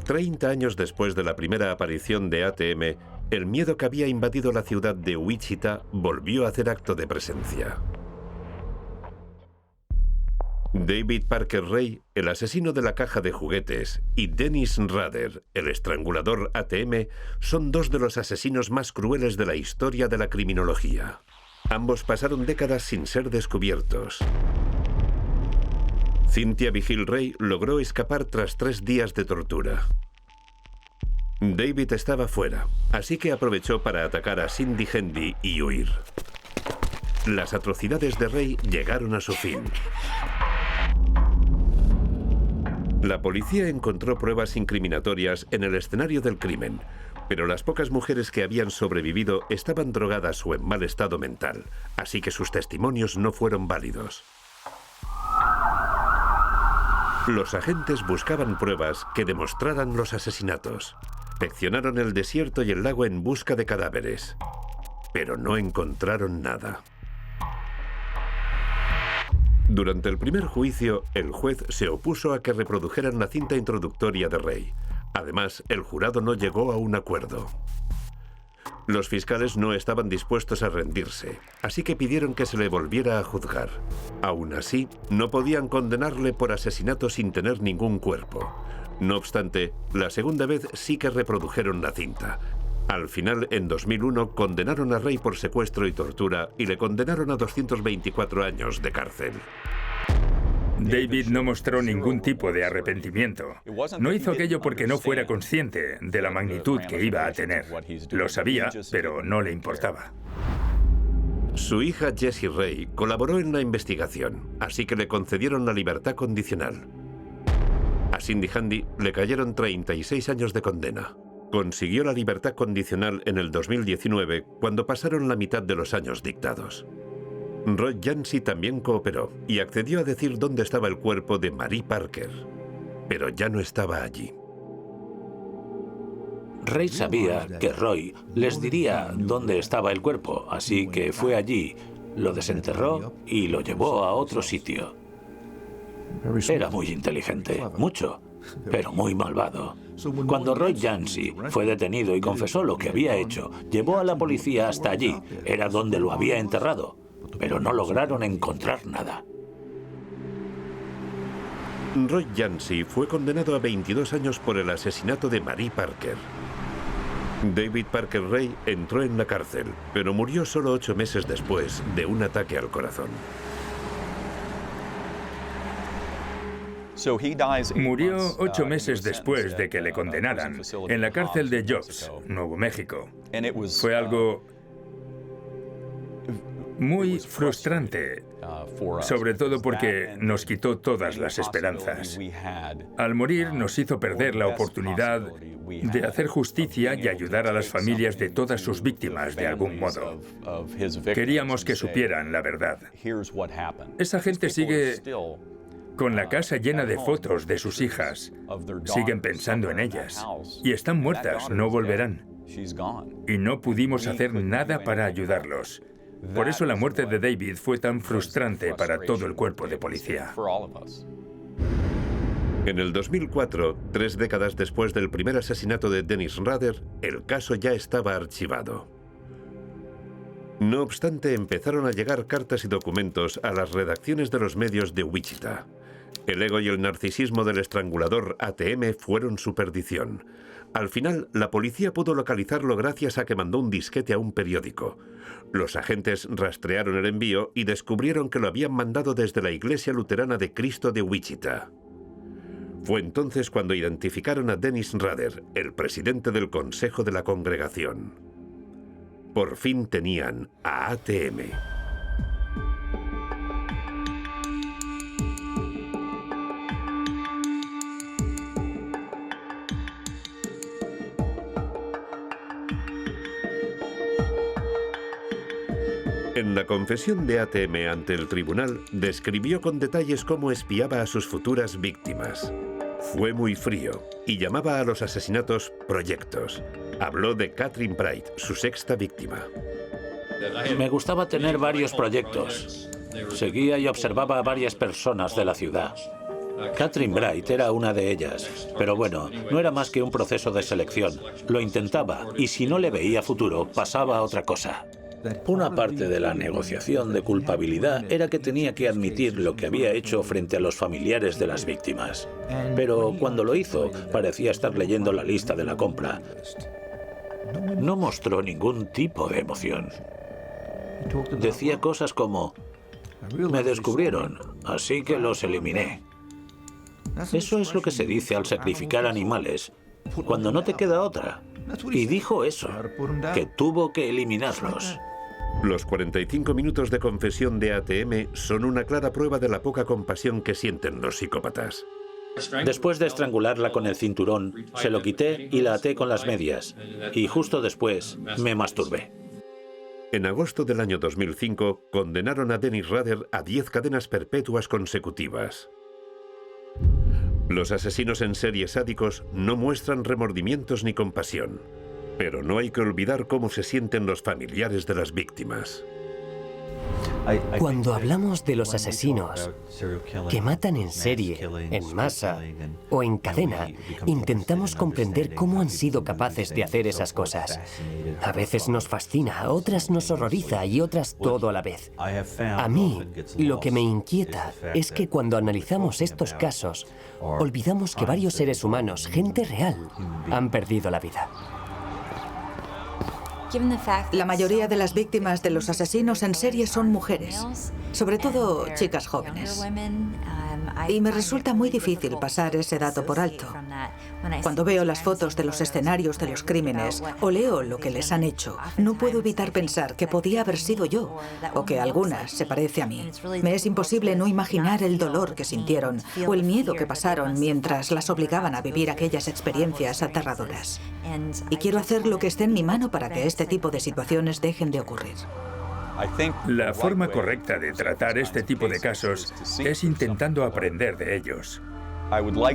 30 años después de la primera aparición de ATM, el miedo que había invadido la ciudad de Wichita volvió a hacer acto de presencia. David Parker Ray, el asesino de la caja de juguetes, y Dennis Rader, el estrangulador ATM, son dos de los asesinos más crueles de la historia de la criminología. Ambos pasaron décadas sin ser descubiertos. Cynthia Vigil Ray logró escapar tras 3 días de tortura. David estaba fuera, así que aprovechó para atacar a Cindy Hendy y huir. Las atrocidades de Ray llegaron a su fin. La policía encontró pruebas incriminatorias en el escenario del crimen, pero las pocas mujeres que habían sobrevivido estaban drogadas o en mal estado mental, así que sus testimonios no fueron válidos. Los agentes buscaban pruebas que demostraran los asesinatos. Inspeccionaron el desierto y el lago en busca de cadáveres, pero no encontraron nada. Durante el primer juicio, el juez se opuso a que reprodujeran la cinta introductoria de Ray. Además, el jurado no llegó a un acuerdo. Los fiscales no estaban dispuestos a rendirse, así que pidieron que se le volviera a juzgar. Aún así, no podían condenarle por asesinato sin tener ningún cuerpo. No obstante, la segunda vez sí que reprodujeron la cinta. Al final, en 2001, condenaron a Ray por secuestro y tortura y le condenaron a 224 años de cárcel. David no mostró ningún tipo de arrepentimiento. No hizo aquello porque no fuera consciente de la magnitud que iba a tener. Lo sabía, pero no le importaba. Su hija Jessie Ray colaboró en la investigación, así que le concedieron la libertad condicional. A Cindy Hendy le cayeron 36 años de condena. Consiguió la libertad condicional en el 2019, cuando pasaron la mitad de los años dictados. Roy Yancey también cooperó y accedió a decir dónde estaba el cuerpo de Marie Parker, pero ya no estaba allí. Ray sabía que Roy les diría dónde estaba el cuerpo, así que fue allí, lo desenterró y lo llevó a otro sitio. Era muy inteligente, mucho, pero muy malvado. Cuando Roy Yancey fue detenido y confesó lo que había hecho, llevó a la policía hasta allí, era donde lo había enterrado, pero no lograron encontrar nada. Roy Yancey fue condenado a 22 años por el asesinato de Marie Parker. David Parker Ray entró en la cárcel, pero murió solo 8 meses después de un ataque al corazón. Murió 8 meses después de que le condenaran en la cárcel de Jobs, Nuevo México. Fue algo Muy frustrante, sobre todo porque nos quitó todas las esperanzas. Al morir nos hizo perder la oportunidad de hacer justicia y ayudar a las familias de todas sus víctimas de algún modo. Queríamos que supieran la verdad. Esa gente sigue con la casa llena de fotos de sus hijas. Siguen pensando en ellas. Y están muertas, no volverán. Y no pudimos hacer nada para ayudarlos. Por eso la muerte de David fue tan frustrante para todo el cuerpo de policía. En el 2004, 3 décadas después del primer asesinato de Dennis Rader, el caso ya estaba archivado. No obstante, empezaron a llegar cartas y documentos a las redacciones de los medios de Wichita. El ego y el narcisismo del estrangulador ATM fueron su perdición. Al final, la policía pudo localizarlo gracias a que mandó un disquete a un periódico. Los agentes rastrearon el envío y descubrieron que lo habían mandado desde la Iglesia Luterana de Cristo de Wichita. Fue entonces cuando identificaron a Dennis Rader, el presidente del Consejo de la Congregación. Por fin tenían a ATM. En la confesión de ATM ante el tribunal, describió con detalles cómo espiaba a sus futuras víctimas. Fue muy frío y llamaba a los asesinatos proyectos. Habló de Catherine Bright, su sexta víctima. Me gustaba tener varios proyectos. Seguía y observaba a varias personas de la ciudad. Catherine Bright era una de ellas, pero bueno, no era más que un proceso de selección. Lo intentaba y si no le veía futuro, pasaba a otra cosa. Una parte de la negociación de culpabilidad era que tenía que admitir lo que había hecho frente a los familiares de las víctimas. Pero cuando lo hizo, parecía estar leyendo la lista de la compra. No mostró ningún tipo de emoción. Decía cosas como: me descubrieron, así que los eliminé. Eso es lo que se dice al sacrificar animales, cuando no te queda otra. Y dijo eso, que tuvo que eliminarlos. Los 45 minutos de confesión de ATM son una clara prueba de la poca compasión que sienten los psicópatas. Después de estrangularla con el cinturón, se lo quité y la até con las medias. Y justo después, me masturbé. En agosto del año 2005, condenaron a Dennis Rader a 10 cadenas perpetuas consecutivas. Los asesinos en serie sádicos no muestran remordimientos ni compasión. Pero no hay que olvidar cómo se sienten los familiares de las víctimas. Cuando hablamos de los asesinos que matan en serie, en masa o en cadena, intentamos comprender cómo han sido capaces de hacer esas cosas. A veces nos fascina, otras nos horroriza y otras todo a la vez. A mí, lo que me inquieta es que cuando analizamos estos casos, olvidamos que varios seres humanos, gente real, han perdido la vida. La mayoría de las víctimas de los asesinos en serie son mujeres, sobre todo chicas jóvenes. Y me resulta muy difícil pasar ese dato por alto. Cuando veo las fotos de los escenarios de los crímenes o leo lo que les han hecho, no puedo evitar pensar que podía haber sido yo o que alguna se parece a mí. Me es imposible no imaginar el dolor que sintieron o el miedo que pasaron mientras las obligaban a vivir aquellas experiencias aterradoras. Y quiero hacer lo que esté en mi mano para que este tipo de situaciones dejen de ocurrir. La forma correcta de tratar este tipo de casos es intentando aprender de ellos.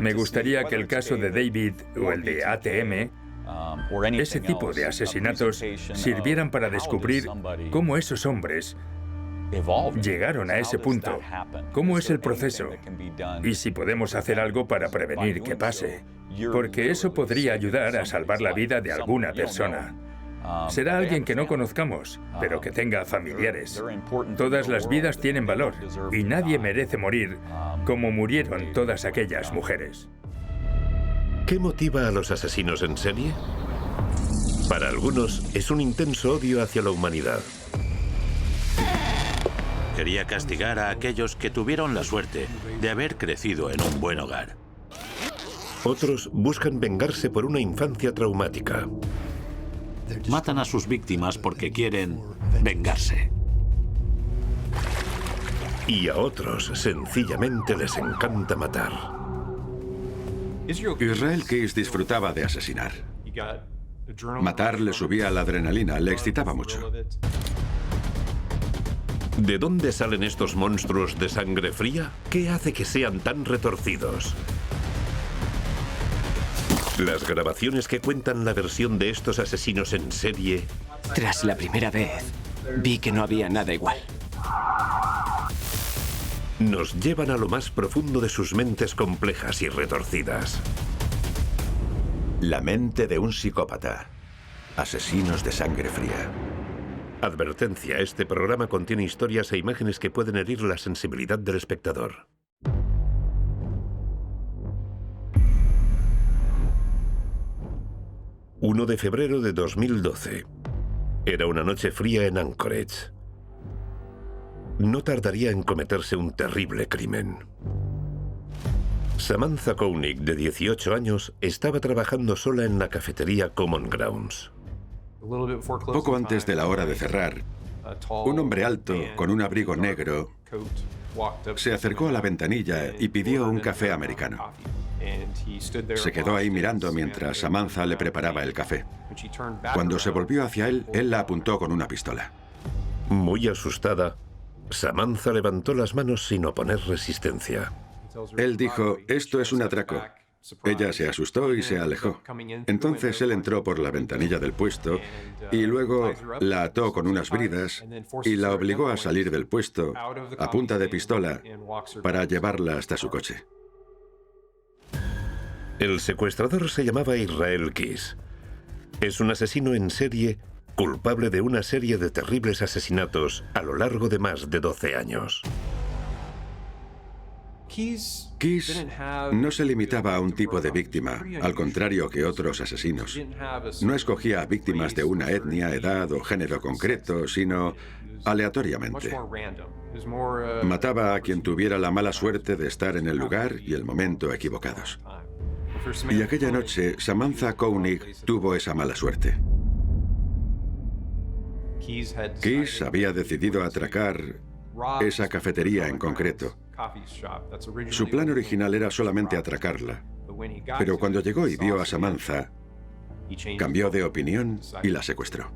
Me gustaría que el caso de David o el de ATM, ese tipo de asesinatos, sirvieran para descubrir cómo esos hombres llegaron a ese punto, cómo es el proceso y si podemos hacer algo para prevenir que pase, porque eso podría ayudar a salvar la vida de alguna persona. Será alguien que no conozcamos, pero que tenga familiares. Todas las vidas tienen valor y nadie merece morir como murieron todas aquellas mujeres. ¿Qué motiva a los asesinos en serie? Para algunos es un intenso odio hacia la humanidad. Quería castigar a aquellos que tuvieron la suerte de haber crecido en un buen hogar. Otros buscan vengarse por una infancia traumática. Matan a sus víctimas porque quieren vengarse. Y a otros sencillamente les encanta matar. Israel Keys disfrutaba de asesinar. Matar le subía la adrenalina, le excitaba mucho. ¿De dónde salen estos monstruos de sangre fría? ¿Qué hace que sean tan retorcidos? Las grabaciones que cuentan la versión de estos asesinos en serie... Tras la primera vez, vi que no había nada igual. Nos llevan a lo más profundo de sus mentes complejas y retorcidas. La mente de un psicópata. Asesinos de sangre fría. Advertencia, este programa contiene historias e imágenes que pueden herir la sensibilidad del espectador. ...1 de febrero de 2012. Era una noche fría en Anchorage. No tardaría en cometerse un terrible crimen. Samantha Koenig, de 18 años, estaba trabajando sola en la cafetería Common Grounds. Poco antes de la hora de cerrar, un hombre alto, con un abrigo negro, se acercó a la ventanilla y pidió un café americano. Se quedó ahí mirando mientras Samantha le preparaba el café. Cuando se volvió hacia él, él la apuntó con una pistola. Muy asustada, Samantha levantó las manos sin oponer resistencia. Él dijo, esto es un atraco. Ella se asustó y se alejó. Entonces él entró por la ventanilla del puesto y luego la ató con unas bridas y la obligó a salir del puesto a punta de pistola para llevarla hasta su coche. El secuestrador se llamaba Israel Keys. Es un asesino en serie culpable de una serie de terribles asesinatos a lo largo de más de 12 años. Keys no se limitaba a un tipo de víctima, al contrario que otros asesinos. No escogía víctimas de una etnia, edad o género concreto, sino aleatoriamente. Mataba a quien tuviera la mala suerte de estar en el lugar y el momento equivocados. Y aquella noche, Samantha Koenig tuvo esa mala suerte. Keys había decidido atracar esa cafetería en concreto. Su plan original era solamente atracarla, pero cuando llegó y vio a Samantha, cambió de opinión y la secuestró.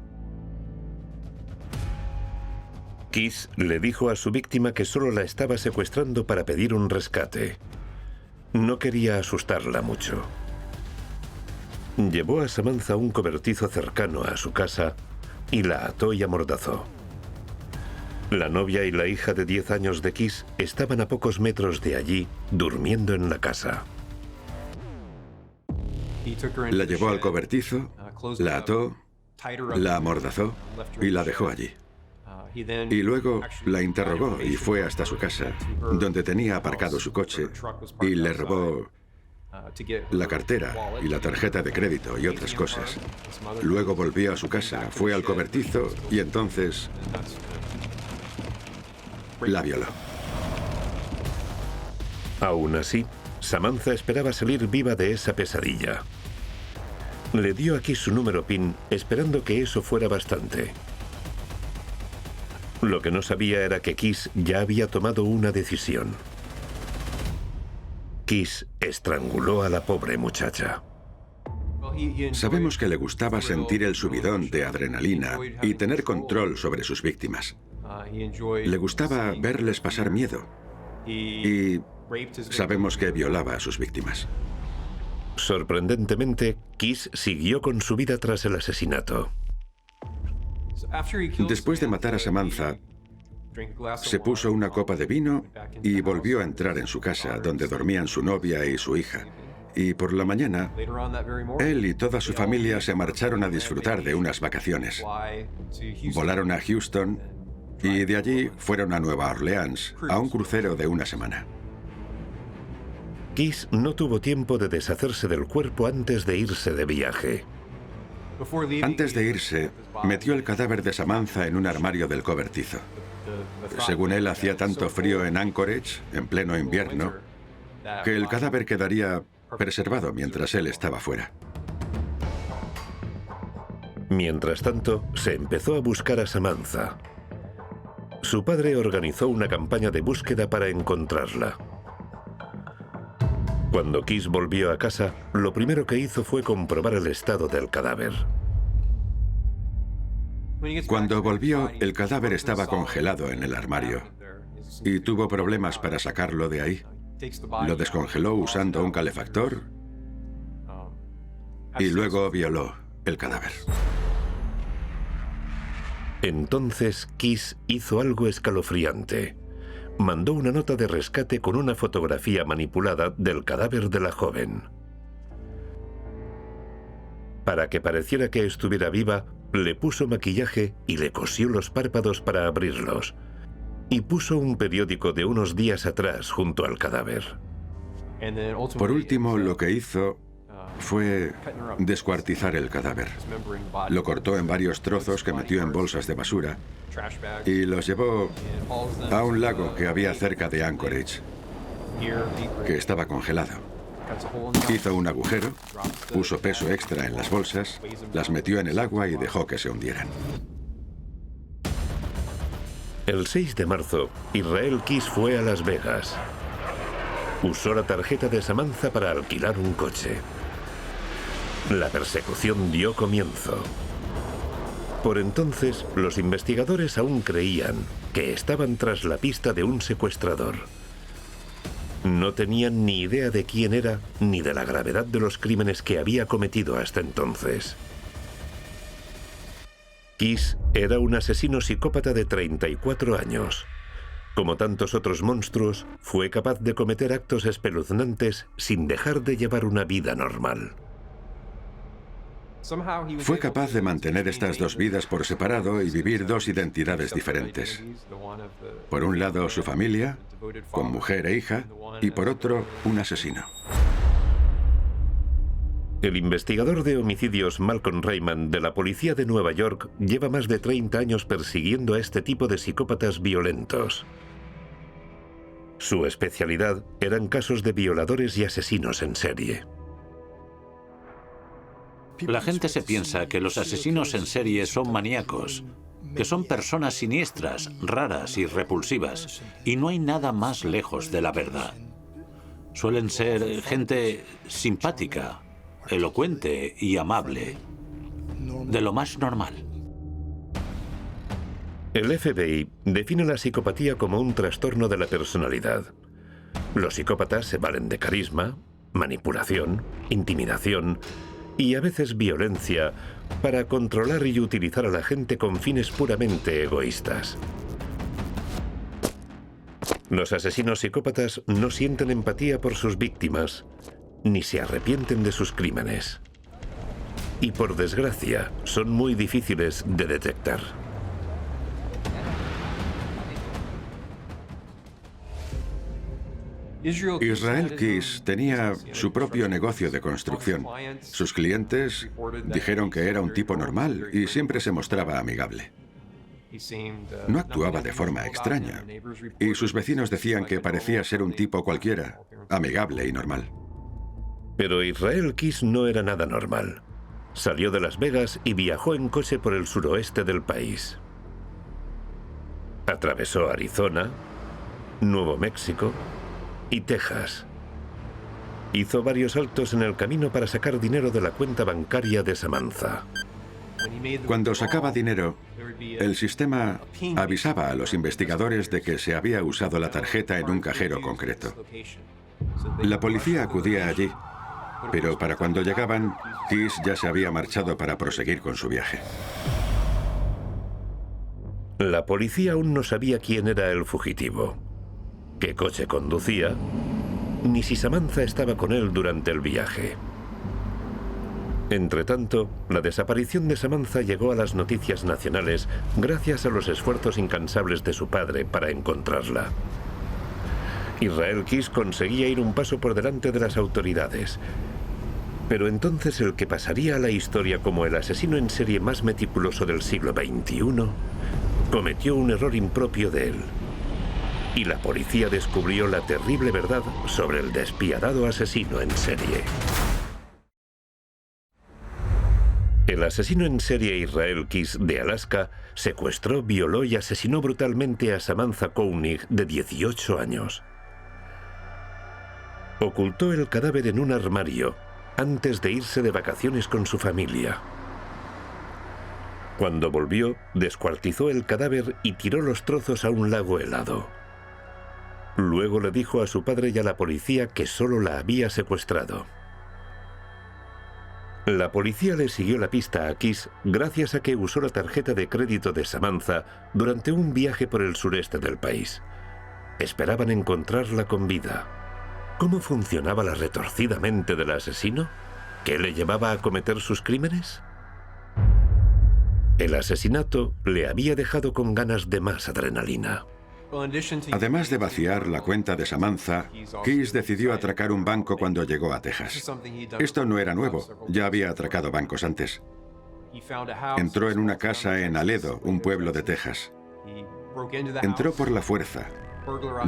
Keys le dijo a su víctima que solo la estaba secuestrando para pedir un rescate. No quería asustarla mucho. Llevó a Samantha a un cobertizo cercano a su casa y la ató y amordazó. La novia y la hija de 10 años de Keys estaban a pocos metros de allí, durmiendo en la casa. La llevó al cobertizo, la ató, la amordazó y la dejó allí. Y luego la interrogó y fue hasta su casa, donde tenía aparcado su coche, y le robó la cartera y la tarjeta de crédito y otras cosas. Luego volvió a su casa, fue al cobertizo y entonces la violó. Aún así, Samantha esperaba salir viva de esa pesadilla. Le dio aquí su número PIN, esperando que eso fuera bastante. Lo que no sabía era que Keys ya había tomado una decisión. Keys estranguló a la pobre muchacha. Sabemos que le gustaba sentir el subidón de adrenalina y tener control sobre sus víctimas. Le gustaba verles pasar miedo. Y sabemos que violaba a sus víctimas. Sorprendentemente, Keys siguió con su vida tras el asesinato. Después de matar a Samantha, se puso una copa de vino y volvió a entrar en su casa, donde dormían su novia y su hija. Y por la mañana, él y toda su familia se marcharon a disfrutar de unas vacaciones. Volaron a Houston y de allí fueron a Nueva Orleans, a un crucero de una semana. Keys no tuvo tiempo de deshacerse del cuerpo antes de irse de viaje. Antes de irse, metió el cadáver de Samantha en un armario del cobertizo. Según él, hacía tanto frío en Anchorage, en pleno invierno, que el cadáver quedaría preservado mientras él estaba fuera. Mientras tanto, se empezó a buscar a Samantha. Su padre organizó una campaña de búsqueda para encontrarla. Cuando Keys volvió a casa, lo primero que hizo fue comprobar el estado del cadáver. Cuando volvió, el cadáver estaba congelado en el armario y tuvo problemas para sacarlo de ahí. Lo descongeló usando un calefactor y luego violó el cadáver. Entonces Keys hizo algo escalofriante. Mandó una nota de rescate con una fotografía manipulada del cadáver de la joven. Para que pareciera que estuviera viva, le puso maquillaje y le cosió los párpados para abrirlos. Y puso un periódico de unos días atrás junto al cadáver. Por último, lo que hizo fue descuartizar el cadáver. Lo cortó en varios trozos que metió en bolsas de basura y los llevó a un lago que había cerca de Anchorage, que estaba congelado. Hizo un agujero, puso peso extra en las bolsas, las metió en el agua y dejó que se hundieran. El 6 de marzo, Israel Keys fue a Las Vegas. Usó la tarjeta de Samantha para alquilar un coche. La persecución dio comienzo. Por entonces, los investigadores aún creían que estaban tras la pista de un secuestrador. No tenían ni idea de quién era ni de la gravedad de los crímenes que había cometido hasta entonces. Keys era un asesino psicópata de 34 años. Como tantos otros monstruos, fue capaz de cometer actos espeluznantes sin dejar de llevar una vida normal. Fue capaz de mantener estas dos vidas por separado y vivir dos identidades diferentes. Por un lado, su familia, con mujer e hija, y por otro, un asesino. El investigador de homicidios Malcolm Raymond de la policía de Nueva York lleva más de 30 años persiguiendo a este tipo de psicópatas violentos. Su especialidad eran casos de violadores y asesinos en serie. La gente se piensa que los asesinos en serie son maníacos, que son personas siniestras, raras y repulsivas, y no hay nada más lejos de la verdad. Suelen ser gente simpática, elocuente y amable, de lo más normal. El FBI define la psicopatía como un trastorno de la personalidad. Los psicópatas se valen de carisma, manipulación, intimidación y a veces violencia para controlar y utilizar a la gente con fines puramente egoístas. Los asesinos psicópatas no sienten empatía por sus víctimas, ni se arrepienten de sus crímenes. Y por desgracia, son muy difíciles de detectar. Israel Keys tenía su propio negocio de construcción. Sus clientes dijeron que era un tipo normal y siempre se mostraba amigable. No actuaba de forma extraña y sus vecinos decían que parecía ser un tipo cualquiera, amigable y normal. Pero Israel Keys no era nada normal. Salió de Las Vegas y viajó en coche por el suroeste del país. Atravesó Arizona, Nuevo México y Texas. Hizo varios saltos en el camino para sacar dinero de la cuenta bancaria de Samantha. Cuando sacaba dinero, el sistema avisaba a los investigadores de que se había usado la tarjeta en un cajero concreto. La policía acudía allí, pero para cuando llegaban, Keys ya se había marchado para proseguir con su viaje. La policía aún no sabía quién era el fugitivo, qué coche conducía, ni si Samantha estaba con él durante el viaje. Entretanto, la desaparición de Samantha llegó a las noticias nacionales gracias a los esfuerzos incansables de su padre para encontrarla. Israel Keys conseguía ir un paso por delante de las autoridades. Pero entonces el que pasaría a la historia como el asesino en serie más meticuloso del siglo XXI cometió un error impropio de él. Y la policía descubrió la terrible verdad sobre el despiadado asesino en serie. El El asesino en serie Israel Kiss de Alaska secuestró, violó y asesinó brutalmente a Samantha Koenig, de 18 años. Ocultó el cadáver en un armario antes de irse de vacaciones con su familia. Cuando volvió, descuartizó el cadáver y tiró los trozos a un lago helado. Luego le dijo a su padre y a la policía que solo la había secuestrado. La policía le siguió la pista a Kiss gracias a que usó la tarjeta de crédito de Samantha durante un viaje por el sureste del país. Esperaban encontrarla con vida. ¿Cómo funcionaba la retorcida mente del asesino? ¿Qué le llevaba a cometer sus crímenes? El asesinato le había dejado con ganas de más adrenalina. Además de vaciar la cuenta de Samantha, Kiss decidió atracar un banco cuando llegó a Texas. Esto no era nuevo, ya había atracado bancos antes. Entró en una casa en Aledo, un pueblo de Texas. Entró por la fuerza,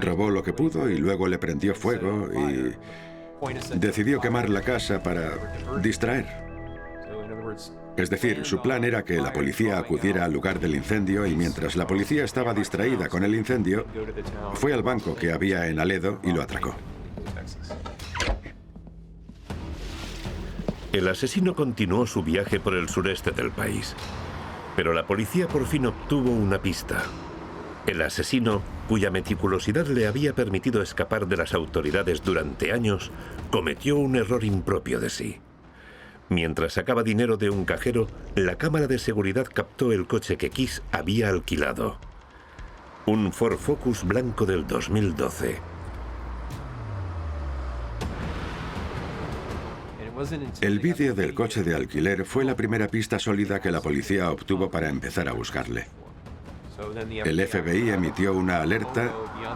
robó lo que pudo y luego le prendió fuego y decidió quemar la casa para distraer. Es decir, su plan era que la policía acudiera al lugar del incendio y mientras la policía estaba distraída con el incendio, fue al banco que había en Aledo y lo atracó. El asesino continuó su viaje por el sureste del país, pero la policía por fin obtuvo una pista. El asesino, cuya meticulosidad le había permitido escapar de las autoridades durante años, cometió un error impropio de sí. Mientras sacaba dinero de un cajero, la cámara de seguridad captó el coche que Kiss había alquilado. Un Ford Focus blanco del 2012. El vídeo del coche de alquiler fue la primera pista sólida que la policía obtuvo para empezar a buscarle. El FBI emitió una alerta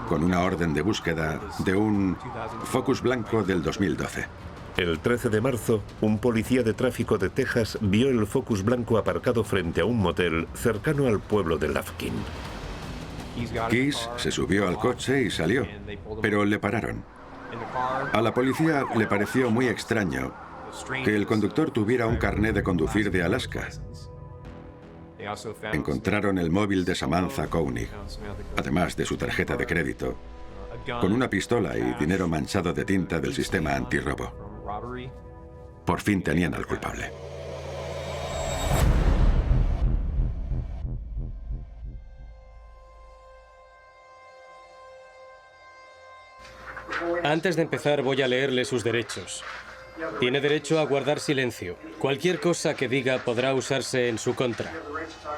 con una orden de búsqueda de un Focus blanco del 2012. El 13 de marzo, un policía de tráfico de Texas vio el Focus blanco aparcado frente a un motel cercano al pueblo de Lufkin. Kiss se subió al coche y salió, pero le pararon. A la policía le pareció muy extraño que el conductor tuviera un carné de conducir de Alaska. Encontraron el móvil de Samantha Koenig, además de su tarjeta de crédito, con una pistola y dinero manchado de tinta del sistema antirrobo. Por fin tenían al culpable. Antes de empezar voy a leerle sus derechos. Tiene derecho a guardar silencio. Cualquier cosa que diga podrá usarse en su contra.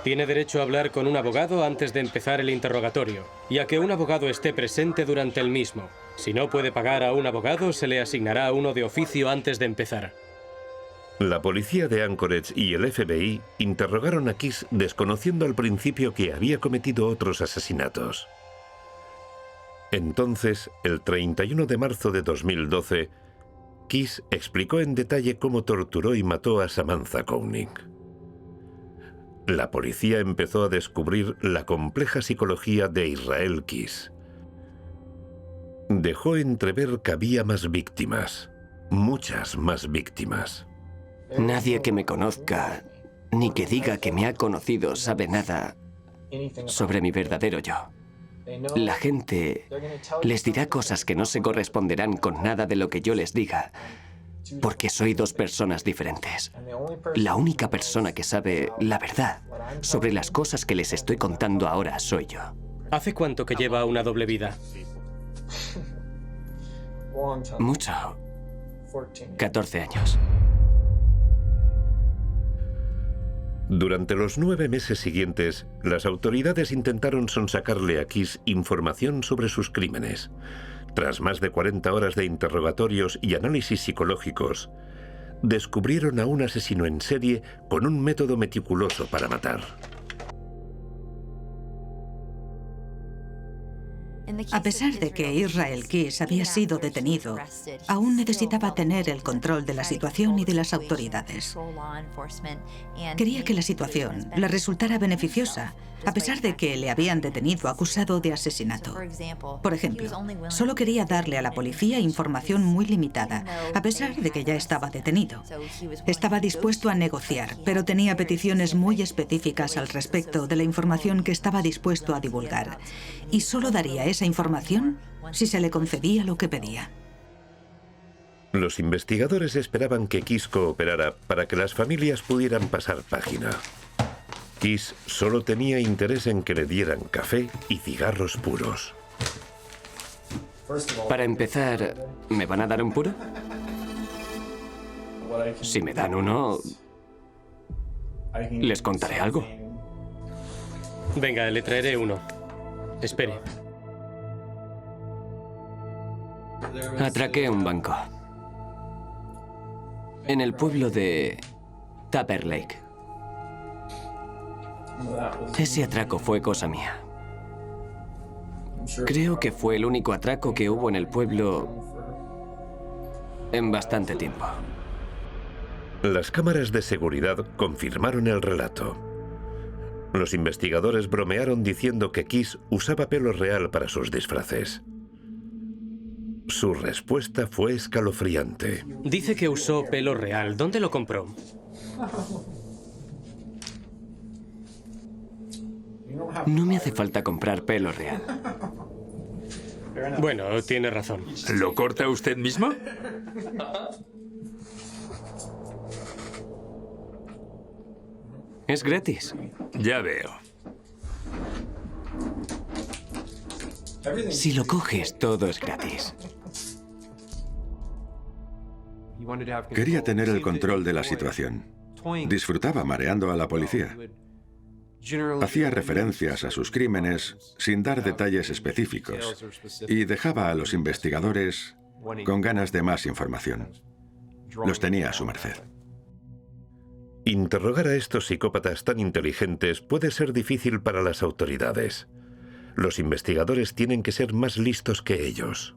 Tiene derecho a hablar con un abogado antes de empezar el interrogatorio y a que un abogado esté presente durante el mismo. Si no puede pagar a un abogado, se le asignará uno de oficio antes de empezar. La policía de Anchorage y el FBI interrogaron a Kiss desconociendo al principio que había cometido otros asesinatos. Entonces, el 31 de marzo de 2012, Kiss explicó en detalle cómo torturó y mató a Samantha Koenig. La policía empezó a descubrir la compleja psicología de Israel Kiss. Dejó entrever que había más víctimas, muchas más víctimas. Nadie que me conozca, ni que diga que me ha conocido, sabe nada sobre mi verdadero yo. La gente les dirá cosas que no se corresponderán con nada de lo que yo les diga, porque soy dos personas diferentes. La única persona que sabe la verdad sobre las cosas que les estoy contando ahora soy yo. ¿Hace cuánto que lleva una doble vida? Mucho. 14 años. Durante los 9 meses siguientes, las autoridades intentaron sonsacarle a Kiss información sobre sus crímenes. Tras más de 40 horas de interrogatorios y análisis psicológicos, descubrieron a un asesino en serie con un método meticuloso para matar. A pesar de que Israel Kiss había sido detenido, aún necesitaba tener el control de la situación y de las autoridades. Quería que la situación le resultara beneficiosa, a pesar de que le habían detenido acusado de asesinato. Por ejemplo, solo quería darle a la policía información muy limitada, a pesar de que ya estaba detenido. Estaba dispuesto a negociar, pero tenía peticiones muy específicas al respecto de la información que estaba dispuesto a divulgar. Y solo daría esa información si se le concedía lo que pedía. Los investigadores esperaban que Kiss cooperara para que las familias pudieran pasar página. Kiss solo tenía interés en que le dieran café y cigarros puros. Para empezar, ¿me van a dar un puro? Si me dan uno, les contaré algo. Venga, le traeré uno. Espere. Atraqué un banco. En el pueblo de Tupper Lake. Ese atraco fue cosa mía. Creo que fue el único atraco que hubo en el pueblo en bastante tiempo. Las cámaras de seguridad confirmaron el relato. Los investigadores bromearon diciendo que Kiss usaba pelo real para sus disfraces. Su respuesta fue escalofriante. Dice que usó pelo real. ¿Dónde lo compró? No me hace falta comprar pelo real. Bueno, tiene razón. ¿Lo corta usted mismo? Es gratis. Ya veo. Si lo coges, todo es gratis. Quería tener el control de la situación. Disfrutaba mareando a la policía. Hacía referencias a sus crímenes sin dar detalles específicos y dejaba a los investigadores con ganas de más información. Los tenía a su merced. Interrogar a estos psicópatas tan inteligentes puede ser difícil para las autoridades. Los investigadores tienen que ser más listos que ellos.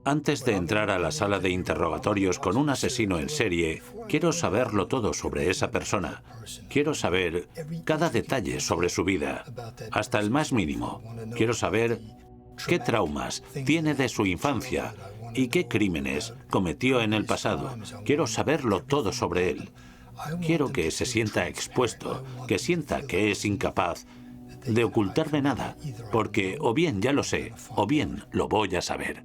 Antes de entrar a la sala de interrogatorios con un asesino en serie, quiero saberlo todo sobre esa persona. Quiero saber cada detalle sobre su vida, hasta el más mínimo. Quiero saber qué traumas tiene de su infancia y qué crímenes cometió en el pasado. Quiero saberlo todo sobre él. Quiero que se sienta expuesto, que sienta que es incapaz de ocultarme nada, porque o bien ya lo sé, o bien lo voy a saber.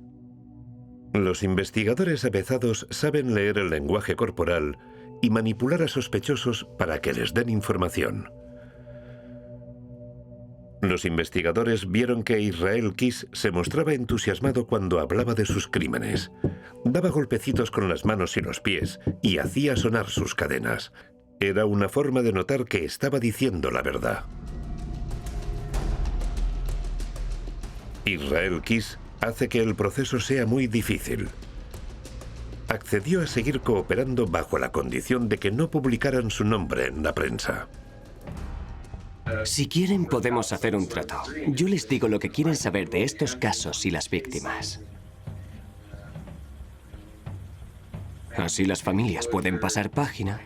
Los investigadores avezados saben leer el lenguaje corporal y manipular a sospechosos para que les den información. Los investigadores vieron que Israel Kiss se mostraba entusiasmado cuando hablaba de sus crímenes. Daba golpecitos con las manos y los pies y hacía sonar sus cadenas. Era una forma de notar que estaba diciendo la verdad. Israel Kiss hace que el proceso sea muy difícil. Accedió a seguir cooperando bajo la condición de que no publicaran su nombre en la prensa. Si quieren, podemos hacer un trato. Yo les digo lo que quieren saber de estos casos y las víctimas. Así las familias pueden pasar página.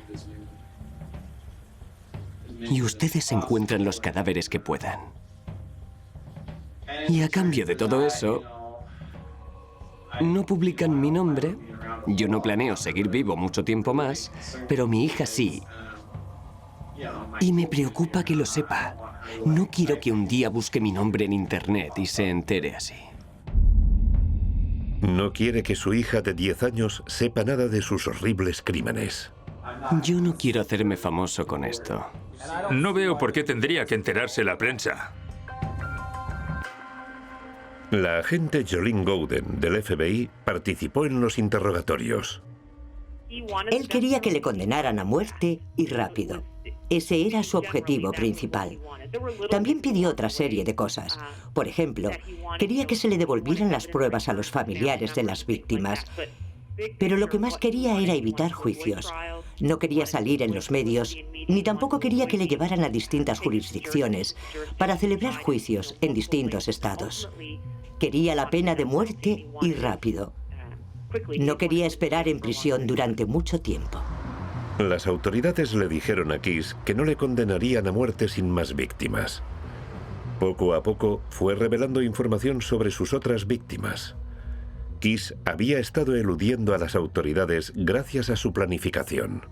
Y ustedes encuentran los cadáveres que puedan. Y a cambio de todo eso, no publican mi nombre. Yo no planeo seguir vivo mucho tiempo más, pero mi hija sí. Y me preocupa que lo sepa. No quiero que un día busque mi nombre en internet y se entere así. No quiere que su hija de 10 años sepa nada de sus horribles crímenes. Yo no quiero hacerme famoso con esto. No veo por qué tendría que enterarse la prensa. La agente Jolene Gowden del FBI participó en los interrogatorios. Él quería que le condenaran a muerte y rápido. Ese era su objetivo principal. También pidió otra serie de cosas. Por ejemplo, quería que se le devolvieran las pruebas a los familiares de las víctimas. Pero lo que más quería era evitar juicios. No quería salir en los medios, ni tampoco quería que le llevaran a distintas jurisdicciones para celebrar juicios en distintos estados. Quería la pena de muerte y rápido. No quería esperar en prisión durante mucho tiempo. Las autoridades le dijeron a Kiss que no le condenarían a muerte sin más víctimas. Poco a poco fue revelando información sobre sus otras víctimas. Kiss había estado eludiendo a las autoridades gracias a su planificación.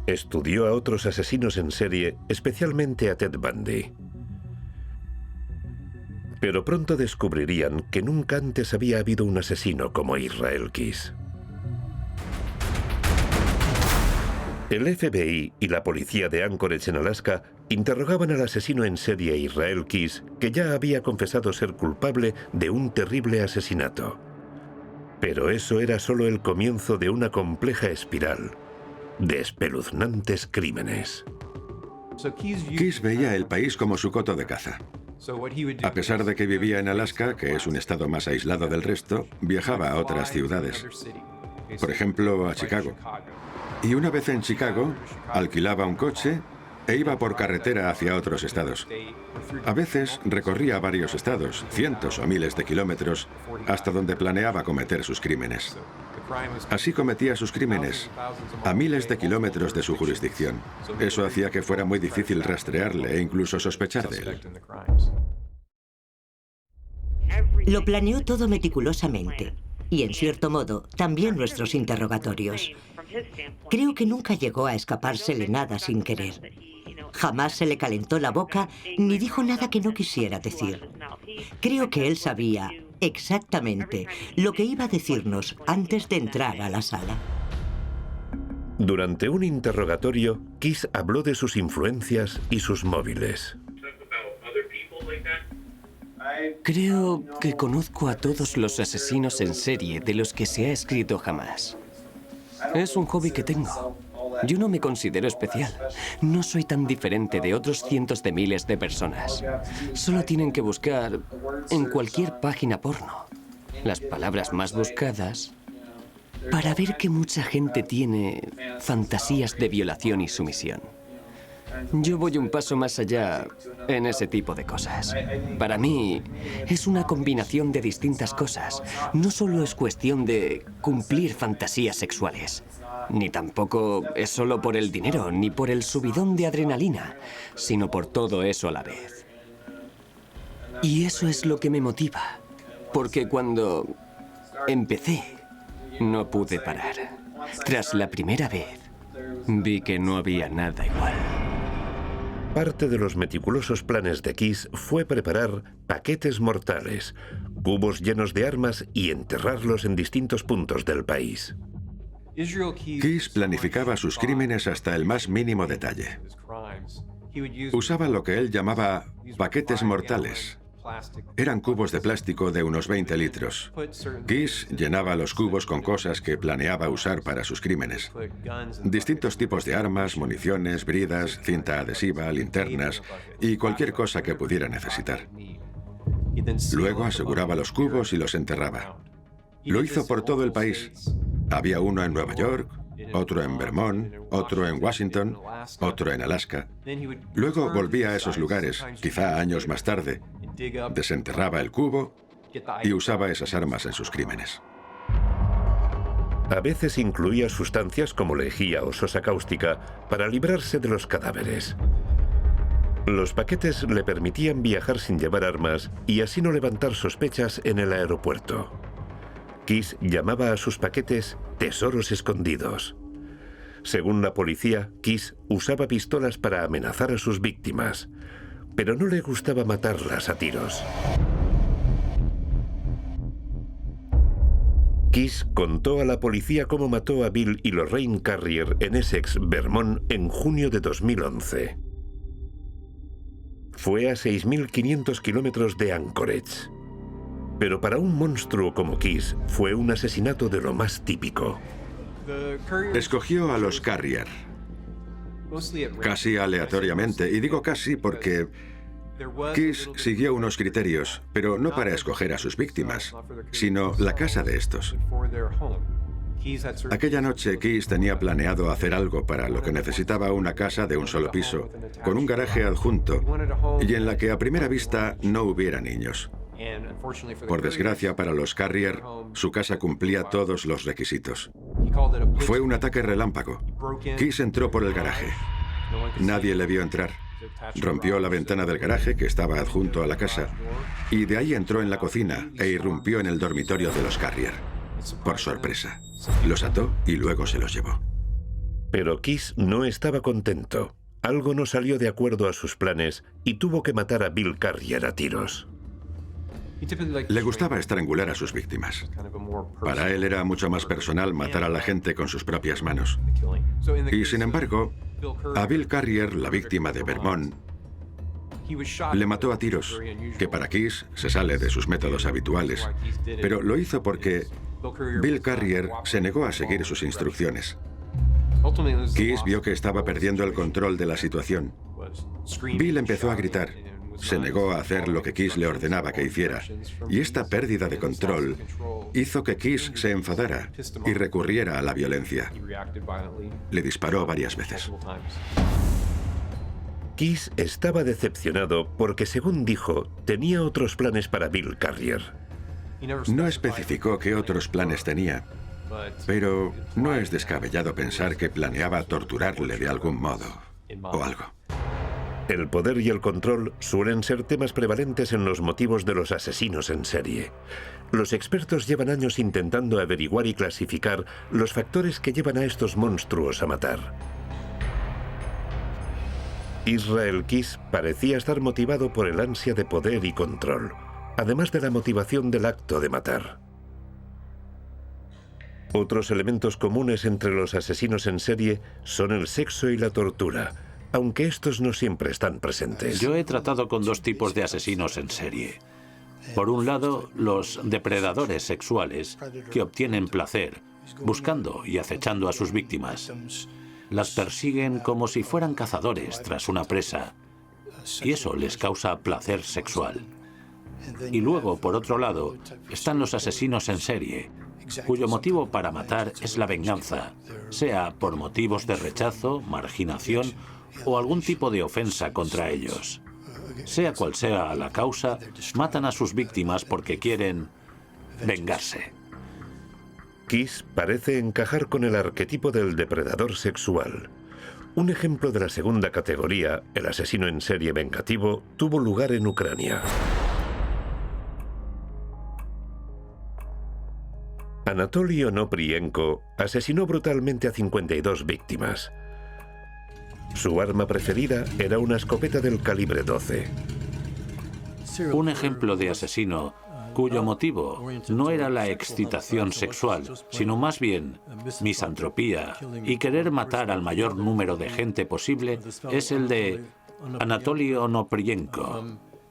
Estudió a otros asesinos en serie, especialmente a Ted Bundy. Pero pronto descubrirían que nunca antes había habido un asesino como Israel Kiss. El FBI y la policía de Anchorage en Alaska interrogaban al asesino en serie Israel Kiss, que ya había confesado ser culpable de un terrible asesinato. Pero eso era solo el comienzo de una compleja espiral de espeluznantes crímenes. Kiss veía el país como su coto de caza. A pesar de que vivía en Alaska, que es un estado más aislado del resto, viajaba a otras ciudades. Por ejemplo, a Chicago. Y una vez en Chicago, alquilaba un coche e iba por carretera hacia otros estados. A veces recorría varios estados, cientos o miles de kilómetros, hasta donde planeaba cometer sus crímenes. Así cometía sus crímenes a miles de kilómetros de su jurisdicción. Eso hacía que fuera muy difícil rastrearle e incluso sospechar de él. Lo planeó todo meticulosamente. Y, en cierto modo, también nuestros interrogatorios. Creo que nunca llegó a escapársele nada sin querer. Jamás se le calentó la boca ni dijo nada que no quisiera decir. Creo que él sabía exactamente lo que iba a decirnos antes de entrar a la sala. Durante un interrogatorio, Kiss habló de sus influencias y sus móviles. Creo que conozco a todos los asesinos en serie de los que se ha escrito jamás. Es un hobby que tengo. Yo no me considero especial. No soy tan diferente de otros cientos de miles de personas. Solo tienen que buscar en cualquier página porno las palabras más buscadas para ver que mucha gente tiene fantasías de violación y sumisión. Yo voy un paso más allá en ese tipo de cosas. Para mí, es una combinación de distintas cosas. No solo es cuestión de cumplir fantasías sexuales, ni tampoco es solo por el dinero, ni por el subidón de adrenalina, sino por todo eso a la vez. Y eso es lo que me motiva, porque cuando empecé, no pude parar. Tras la primera vez, vi que no había nada igual. Parte de los meticulosos planes de Kiss fue preparar paquetes mortales, cubos llenos de armas y enterrarlos en distintos puntos del país. Kiss planificaba sus crímenes hasta el más mínimo detalle. Usaba lo que él llamaba paquetes mortales. Eran cubos de plástico de unos 20 litros. Kiss llenaba los cubos con cosas que planeaba usar para sus crímenes. Distintos tipos de armas, municiones, bridas, cinta adhesiva, linternas y cualquier cosa que pudiera necesitar. Luego aseguraba los cubos y los enterraba. Lo hizo por todo el país. Había uno en Nueva York, otro en Vermont, otro en Washington, otro en Alaska. Luego volvía a esos lugares, quizá años más tarde, desenterraba el cubo y usaba esas armas en sus crímenes. A veces incluía sustancias como lejía o sosa cáustica para librarse de los cadáveres. Los paquetes le permitían viajar sin llevar armas y así no levantar sospechas en el aeropuerto. Kiss llamaba a sus paquetes tesoros escondidos. Según la policía, Kiss usaba pistolas para amenazar a sus víctimas, pero no le gustaba matarlas a tiros. Kiss contó a la policía cómo mató a Bill y Lorraine Carrier en Essex, Vermont, en junio de 2011. Fue a 6.500 kilómetros de Anchorage. Pero para un monstruo como Kiss, fue un asesinato de lo más típico. Escogió a los Carrier, casi aleatoriamente, y digo casi porque Kiss siguió unos criterios, pero no para escoger a sus víctimas, sino la casa de estos. Aquella noche, Keys tenía planeado hacer algo para lo que necesitaba una casa de un solo piso, con un garaje adjunto, y en la que a primera vista no hubiera niños. Por desgracia para los Carrier, su casa cumplía todos los requisitos. Fue un ataque relámpago. Keys entró por el garaje. Nadie le vio entrar. Rompió la ventana del garaje, que estaba adjunto a la casa, y de ahí entró en la cocina e irrumpió en el dormitorio de los Carrier. Por sorpresa. Los ató y luego se los llevó. Pero Keys no estaba contento. Algo no salió de acuerdo a sus planes y tuvo que matar a Bill Carrier a tiros. Le gustaba estrangular a sus víctimas. Para él era mucho más personal matar a la gente con sus propias manos. Y sin embargo, a Bill Carrier, la víctima de Vermont, le mató a tiros, que para Keys se sale de sus métodos habituales, pero lo hizo porque Bill Carrier se negó a seguir sus instrucciones. Keys vio que estaba perdiendo el control de la situación. Bill empezó a gritar. Se negó a hacer lo que Keys le ordenaba que hiciera, y esta pérdida de control hizo que Keys se enfadara y recurriera a la violencia. Le disparó varias veces. Keys estaba decepcionado porque, según dijo, tenía otros planes para Bill Carrier. No especificó qué otros planes tenía, pero no es descabellado pensar que planeaba torturarle de algún modo o algo. El poder y el control suelen ser temas prevalentes en los motivos de los asesinos en serie. Los expertos llevan años intentando averiguar y clasificar los factores que llevan a estos monstruos a matar. Israel Keys parecía estar motivado por el ansia de poder y control, además de la motivación del acto de matar. Otros elementos comunes entre los asesinos en serie son el sexo y la tortura, aunque estos no siempre están presentes. Yo he tratado con dos tipos de asesinos en serie. Por un lado, los depredadores sexuales, que obtienen placer buscando y acechando a sus víctimas. Las persiguen como si fueran cazadores tras una presa, y eso les causa placer sexual. Y luego, por otro lado, están los asesinos en serie, cuyo motivo para matar es la venganza, sea por motivos de rechazo, marginación o algún tipo de ofensa contra ellos. Sea cual sea la causa, matan a sus víctimas porque quieren vengarse. Keys parece encajar con el arquetipo del depredador sexual. Un ejemplo de la segunda categoría, el asesino en serie vengativo, tuvo lugar en Ucrania. Anatoly Onoprienko asesinó brutalmente a 52 víctimas. Su arma preferida era una escopeta del calibre 12. Un ejemplo de asesino cuyo motivo no era la excitación sexual, sino más bien misantropía y querer matar al mayor número de gente posible, es el de Anatoly Onoprienko,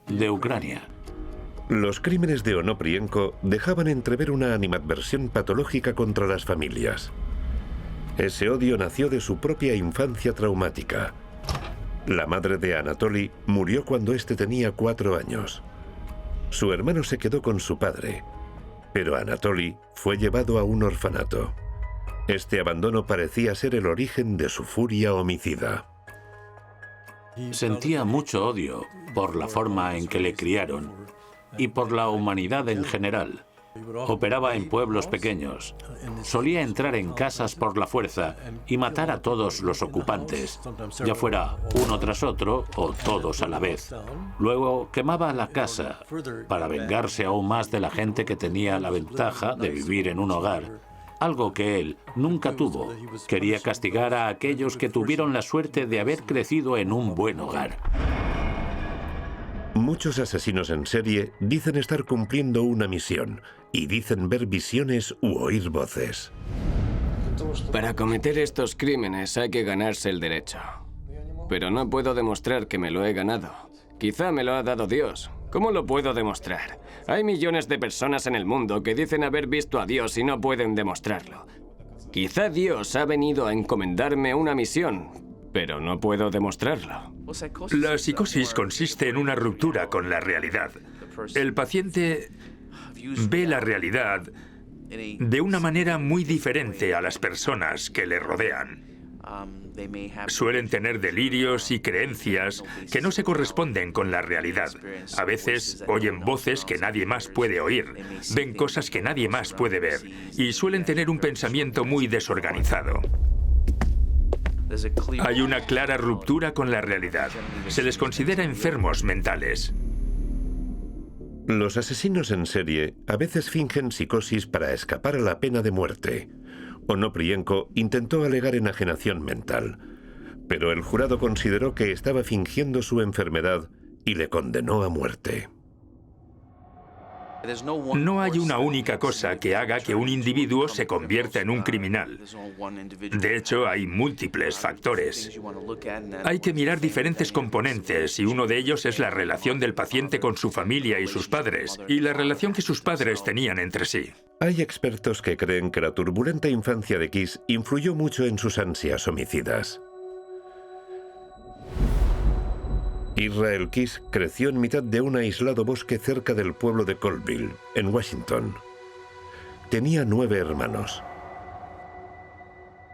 de Ucrania. Los crímenes de Onoprienko dejaban entrever una animadversión patológica contra las familias. Ese odio nació de su propia infancia traumática. La madre de Anatoly murió cuando éste tenía 4 años. Su hermano se quedó con su padre, pero Anatoly fue llevado a un orfanato. Este abandono parecía ser el origen de su furia homicida. Sentía mucho odio por la forma en que le criaron y por la humanidad en general. Operaba en pueblos pequeños. Solía entrar en casas por la fuerza y matar a todos los ocupantes, ya fuera uno tras otro o todos a la vez. Luego quemaba la casa para vengarse aún más de la gente que tenía la ventaja de vivir en un hogar, algo que él nunca tuvo. Quería castigar a aquellos que tuvieron la suerte de haber crecido en un buen hogar. Muchos asesinos en serie dicen estar cumpliendo una misión y dicen ver visiones u oír voces. Para cometer estos crímenes hay que ganarse el derecho. Pero no puedo demostrar que me lo he ganado. Quizá me lo ha dado Dios. ¿Cómo lo puedo demostrar? Hay millones de personas en el mundo que dicen haber visto a Dios y no pueden demostrarlo. Quizá Dios ha venido a encomendarme una misión, pero no puedo demostrarlo. La psicosis consiste en una ruptura con la realidad. El paciente ve la realidad de una manera muy diferente a las personas que le rodean. Suelen tener delirios y creencias que no se corresponden con la realidad. A veces oyen voces que nadie más puede oír, ven cosas que nadie más puede ver y suelen tener un pensamiento muy desorganizado. Hay una clara ruptura con la realidad. Se les considera enfermos mentales. Los asesinos en serie a veces fingen psicosis para escapar a la pena de muerte. Onoprienko intentó alegar enajenación mental, pero el jurado consideró que estaba fingiendo su enfermedad y le condenó a muerte. No hay una única cosa que haga que un individuo se convierta en un criminal. De hecho, hay múltiples factores. Hay que mirar diferentes componentes y uno de ellos es la relación del paciente con su familia y sus padres, y la relación que sus padres tenían entre sí. Hay expertos que creen que la turbulenta infancia de Kiss influyó mucho en sus ansias homicidas. Israel Kiss creció en mitad de un aislado bosque cerca del pueblo de Colville, en Washington. Tenía 9 hermanos.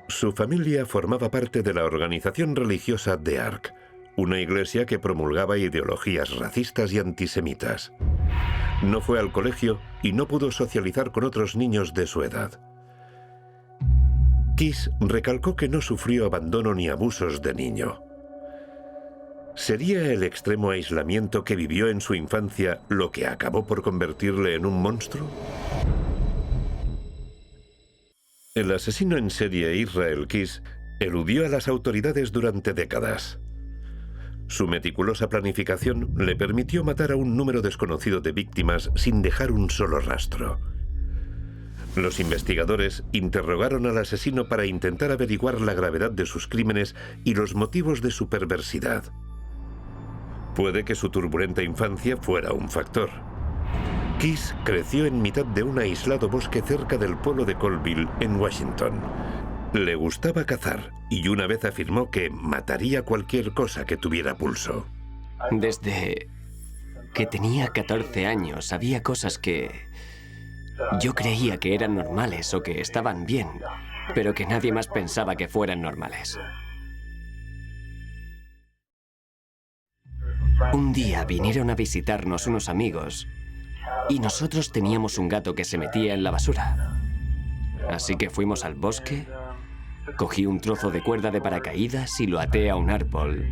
Su familia formaba parte de la organización religiosa The Ark, una iglesia que promulgaba ideologías racistas y antisemitas. No fue al colegio y no pudo socializar con otros niños de su edad. Kiss recalcó que no sufrió abandono ni abusos de niño. ¿Sería el extremo aislamiento que vivió en su infancia lo que acabó por convertirle en un monstruo? El asesino en serie Israel Kiss eludió a las autoridades durante décadas. Su meticulosa planificación le permitió matar a un número desconocido de víctimas sin dejar un solo rastro. Los investigadores interrogaron al asesino para intentar averiguar la gravedad de sus crímenes y los motivos de su perversidad. Puede que su turbulenta infancia fuera un factor. Kiss creció en mitad de un aislado bosque cerca del pueblo de Colville, en Washington. Le gustaba cazar y una vez afirmó que mataría cualquier cosa que tuviera pulso. Desde que tenía 14 años había cosas que yo creía que eran normales o que estaban bien, pero que nadie más pensaba que fueran normales. Un día vinieron a visitarnos unos amigos y nosotros teníamos un gato que se metía en la basura. Así que fuimos al bosque, cogí un trozo de cuerda de paracaídas y lo até a un árbol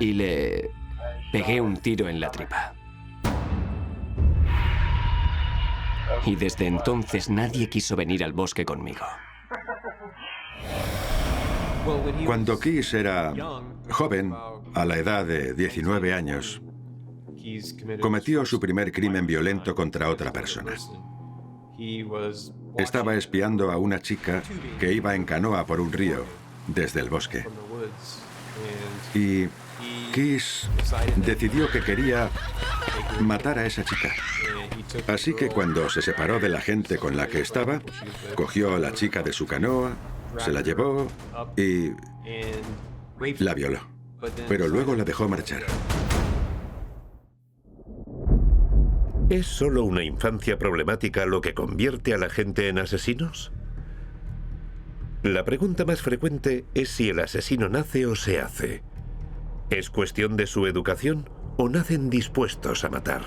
y le pegué un tiro en la tripa. Y desde entonces nadie quiso venir al bosque conmigo. Cuando Kiss era joven, a la edad de 19 años, cometió su primer crimen violento contra otra persona. Estaba espiando a una chica que iba en canoa por un río desde el bosque. Y Kiss decidió que quería matar a esa chica. Así que cuando se separó de la gente con la que estaba, cogió a la chica de su canoa, se la llevó y la violó. Pero luego la dejó marchar. ¿Es solo una infancia problemática lo que convierte a la gente en asesinos? La pregunta más frecuente es si el asesino nace o se hace. ¿Es cuestión de su educación o nacen dispuestos a matar?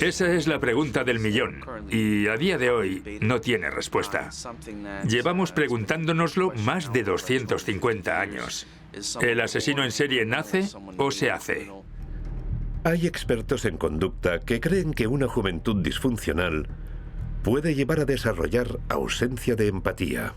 Esa es la pregunta del millón, y a día de hoy no tiene respuesta. Llevamos preguntándonoslo más de 250 años. ¿El asesino en serie nace o se hace? Hay expertos en conducta que creen que una juventud disfuncional puede llevar a desarrollar ausencia de empatía.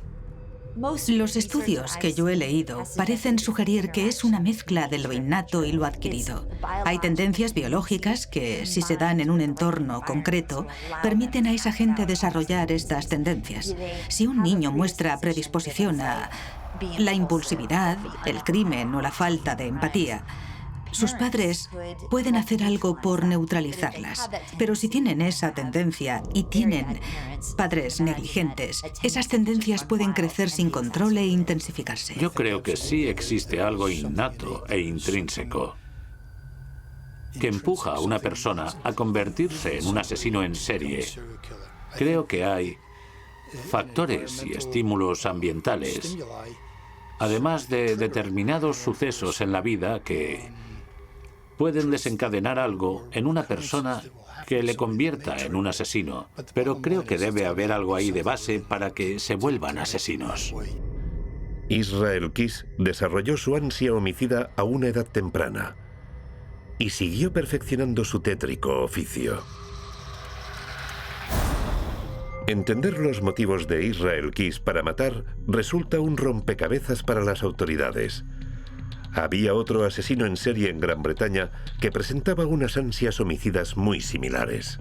Los estudios que yo he leído parecen sugerir que es una mezcla de lo innato y lo adquirido. Hay tendencias biológicas que, si se dan en un entorno concreto, permiten a esa gente desarrollar estas tendencias. Si un niño muestra predisposición a la impulsividad, el crimen o la falta de empatía, sus padres pueden hacer algo por neutralizarlas, pero si tienen esa tendencia y tienen padres negligentes, esas tendencias pueden crecer sin control e intensificarse. Yo creo que sí existe algo innato e intrínseco que empuja a una persona a convertirse en un asesino en serie Creo que hay factores y estímulos ambientales, además de determinados sucesos en la vida que pueden desencadenar algo en una persona que le convierta en un asesino. Pero creo que debe haber algo ahí de base para que se vuelvan asesinos. Israel Kiss desarrolló su ansia homicida a una edad temprana y siguió perfeccionando su tétrico oficio. Entender los motivos de Israel Kiss para matar resulta un rompecabezas para las autoridades. Había otro asesino en serie en Gran Bretaña que presentaba unas ansias homicidas muy similares.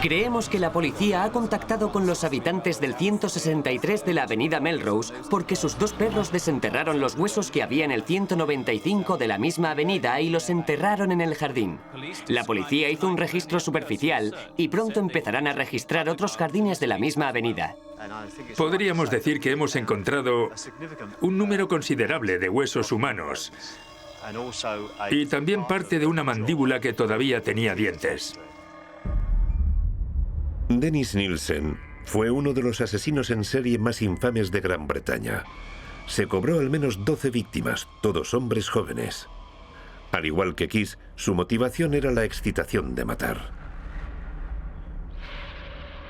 Creemos que la policía ha contactado con los habitantes del 163 de la avenida Melrose porque sus dos perros desenterraron los huesos que había en el 195 de la misma avenida y los enterraron en el jardín. La policía hizo un registro superficial y pronto empezarán a registrar otros jardines de la misma avenida. Podríamos decir que hemos encontrado un número considerable de huesos humanos y también parte de una mandíbula que todavía tenía dientes. Dennis Nielsen fue uno de los asesinos en serie más infames de Gran Bretaña. Se cobró al menos 12 víctimas, todos hombres jóvenes. Al igual que Kiss, su motivación era la excitación de matar.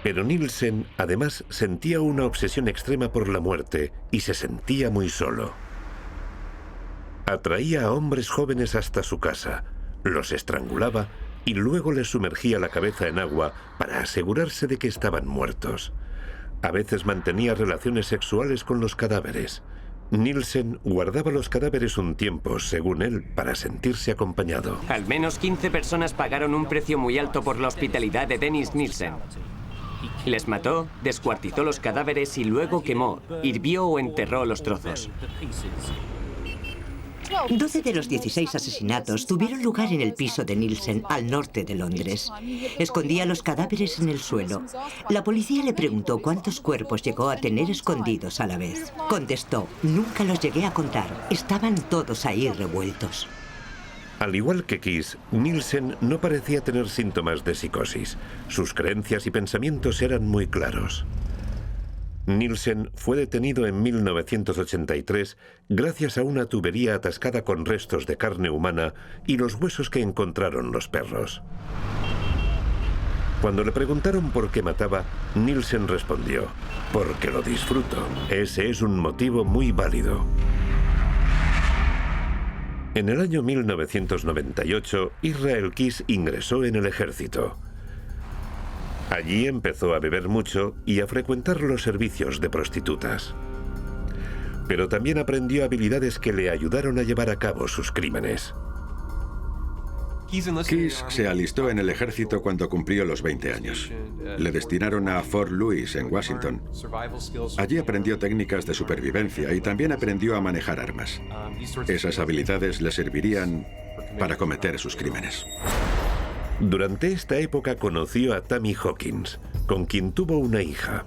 Pero Nielsen, además, sentía una obsesión extrema por la muerte y se sentía muy solo. Atraía a hombres jóvenes hasta su casa, los estrangulaba y luego les sumergía la cabeza en agua para asegurarse de que estaban muertos. A veces mantenía relaciones sexuales con los cadáveres. Nielsen guardaba los cadáveres un tiempo, según él, para sentirse acompañado. Al menos 15 personas pagaron un precio muy alto por la hospitalidad de Dennis Nielsen. Les mató, descuartizó los cadáveres y luego quemó, hirvió o enterró los trozos. 12 de los 16 asesinatos tuvieron lugar en el piso de Nielsen, al norte de Londres. Escondía los cadáveres en el suelo. La policía le preguntó cuántos cuerpos llegó a tener escondidos a la vez. Contestó, nunca los llegué a contar. Estaban todos ahí revueltos. Al igual que Kiss, Nielsen no parecía tener síntomas de psicosis. Sus creencias y pensamientos eran muy claros. Nielsen fue detenido en 1983 gracias a una tubería atascada con restos de carne humana y los huesos que encontraron los perros. Cuando le preguntaron por qué mataba, Nielsen respondió, «Porque lo disfruto. Ese es un motivo muy válido». En el año 1998, Israel Kiss ingresó en el ejército. Allí empezó a beber mucho y a frecuentar los servicios de prostitutas. Pero también aprendió habilidades que le ayudaron a llevar a cabo sus crímenes. Kiss se alistó en el ejército cuando cumplió los 20 años. Le destinaron a Fort Lewis, en Washington. Allí aprendió técnicas de supervivencia y también aprendió a manejar armas. Esas habilidades le servirían para cometer sus crímenes. Durante esta época conoció a Tammy Hawkins, con quien tuvo una hija.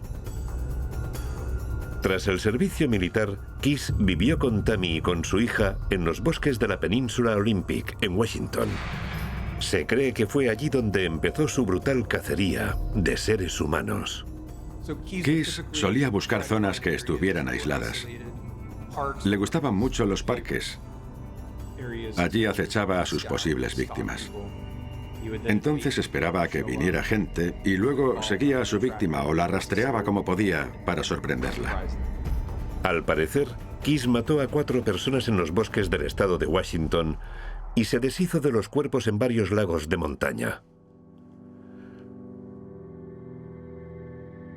Tras el servicio militar, Kiss vivió con Tammy y con su hija en los bosques de la península Olympic, en Washington. Se cree que fue allí donde empezó su brutal cacería de seres humanos. Kiss solía buscar zonas que estuvieran aisladas. Le gustaban mucho los parques. Allí acechaba a sus posibles víctimas. Entonces esperaba a que viniera gente y luego seguía a su víctima o la rastreaba como podía para sorprenderla. Al parecer, Kiss mató a 4 personas en los bosques del estado de Washington y se deshizo de los cuerpos en varios lagos de montaña.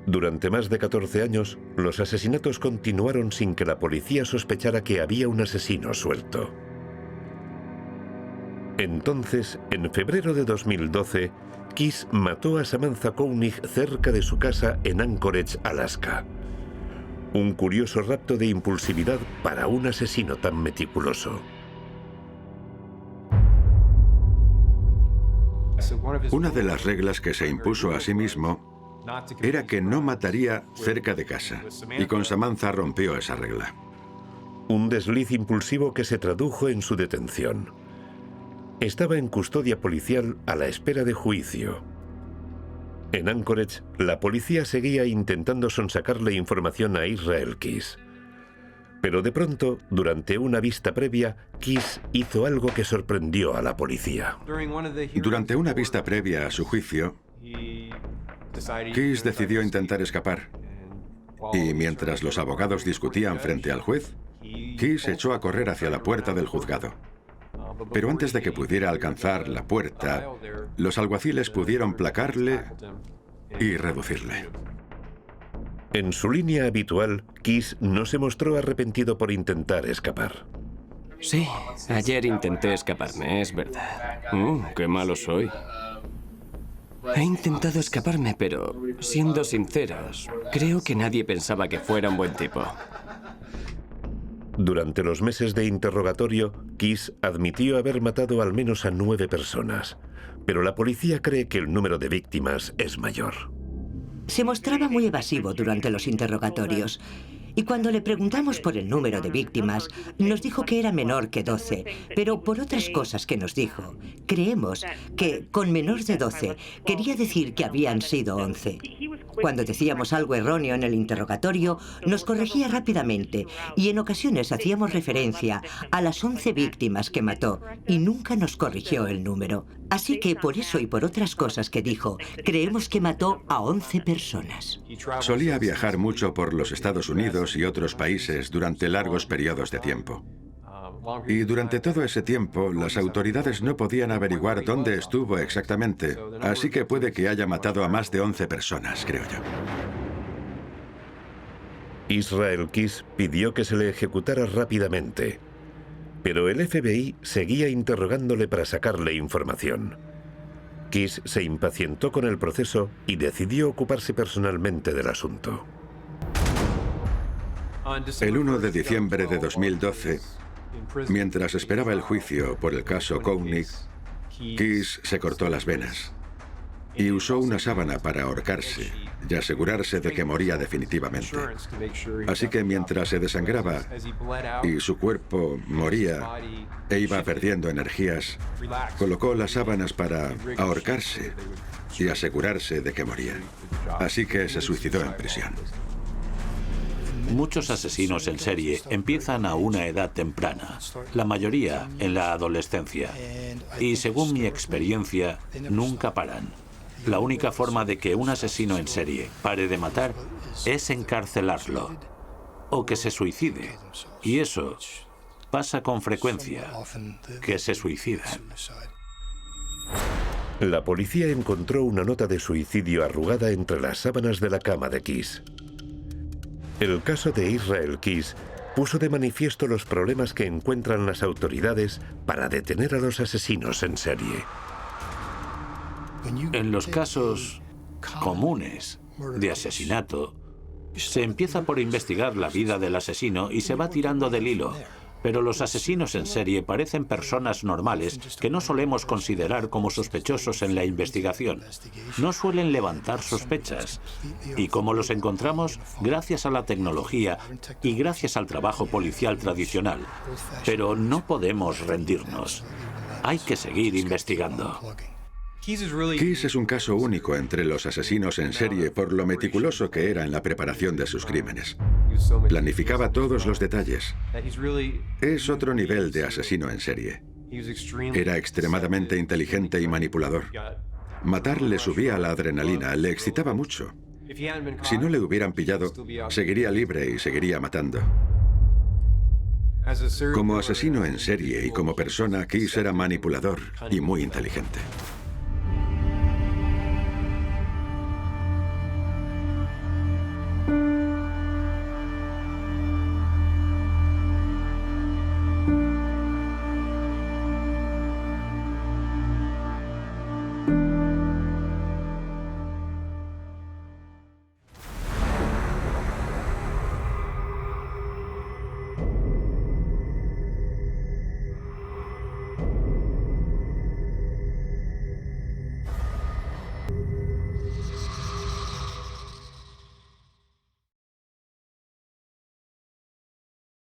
Durante más de 14 años, los asesinatos continuaron sin que la policía sospechara que había un asesino suelto. Entonces, en febrero de 2012, Kiss mató a Samantha Koenig cerca de su casa en Anchorage, Alaska. Un curioso rapto de impulsividad para un asesino tan meticuloso. Una de las reglas que se impuso a sí mismo era que no mataría cerca de casa, y con Samantha rompió esa regla. Un desliz impulsivo que se tradujo en su detención. Estaba en custodia policial a la espera de juicio. En Anchorage, la policía seguía intentando sonsacarle información a Israel Kiss. Pero de pronto, durante una vista previa, Kiss hizo algo que sorprendió a la policía. Durante una vista previa a su juicio, Kiss decidió intentar escapar. Y mientras los abogados discutían frente al juez, Kiss echó a correr hacia la puerta del juzgado. Pero antes de que pudiera alcanzar la puerta, los alguaciles pudieron placarle y reducirle. En su línea habitual, Kiss no se mostró arrepentido por intentar escapar. Sí, ayer intenté escaparme, es verdad. Qué malo soy. He intentado escaparme, pero, siendo sinceros, creo que nadie pensaba que fuera un buen tipo. Durante los meses de interrogatorio, Kiss admitió haber matado al menos a 9 personas. Pero la policía cree que el número de víctimas es mayor. Se mostraba muy evasivo durante los interrogatorios. Y cuando le preguntamos por el número de víctimas, nos dijo que era menor que 12, pero por otras cosas que nos dijo, creemos que con menor de 12 quería decir que habían sido 11. Cuando decíamos algo erróneo en el interrogatorio, nos corregía rápidamente y en ocasiones hacíamos referencia a las 11 víctimas que mató y nunca nos corrigió el número. Así que por eso y por otras cosas que dijo, creemos que mató a 11 personas. Solía viajar mucho por los Estados Unidos y otros países durante largos periodos de tiempo. Y durante todo ese tiempo, las autoridades no podían averiguar dónde estuvo exactamente, así que puede que haya matado a más de 11 personas, creo yo. Israel Kiss pidió que se le ejecutara rápidamente, pero el FBI seguía interrogándole para sacarle información. Kiss se impacientó con el proceso y decidió ocuparse personalmente del asunto. El 1 de diciembre de 2012, mientras esperaba el juicio por el caso Koenig, Kiss se cortó las venas y usó una sábana para ahorcarse y asegurarse de que moría definitivamente. Así que mientras se desangraba y su cuerpo moría e iba perdiendo energías, colocó las sábanas para ahorcarse y asegurarse de que moría. Así que se suicidó en prisión. Muchos asesinos en serie empiezan a una edad temprana, la mayoría en la adolescencia. Y según mi experiencia, nunca paran. La única forma de que un asesino en serie pare de matar es encarcelarlo o que se suicide. Y eso pasa con frecuencia, que se suicidan. La policía encontró una nota de suicidio arrugada entre las sábanas de la cama de Kiss. El caso de Israel Kiss puso de manifiesto los problemas que encuentran las autoridades para detener a los asesinos en serie. En los casos comunes de asesinato, se empieza por investigar la vida del asesino y se va tirando del hilo. Pero los asesinos en serie parecen personas normales que no solemos considerar como sospechosos en la investigación. No suelen levantar sospechas. ¿Y cómo los encontramos? Gracias a la tecnología y gracias al trabajo policial tradicional. Pero no podemos rendirnos. Hay que seguir investigando. Kiss es un caso único entre los asesinos en serie por lo meticuloso que era en la preparación de sus crímenes. Planificaba todos los detalles. Es otro nivel de asesino en serie. Era extremadamente inteligente y manipulador. Matar le subía la adrenalina, le excitaba mucho. Si no le hubieran pillado, seguiría libre y seguiría matando. Como asesino en serie y como persona, Kiss era manipulador y muy inteligente.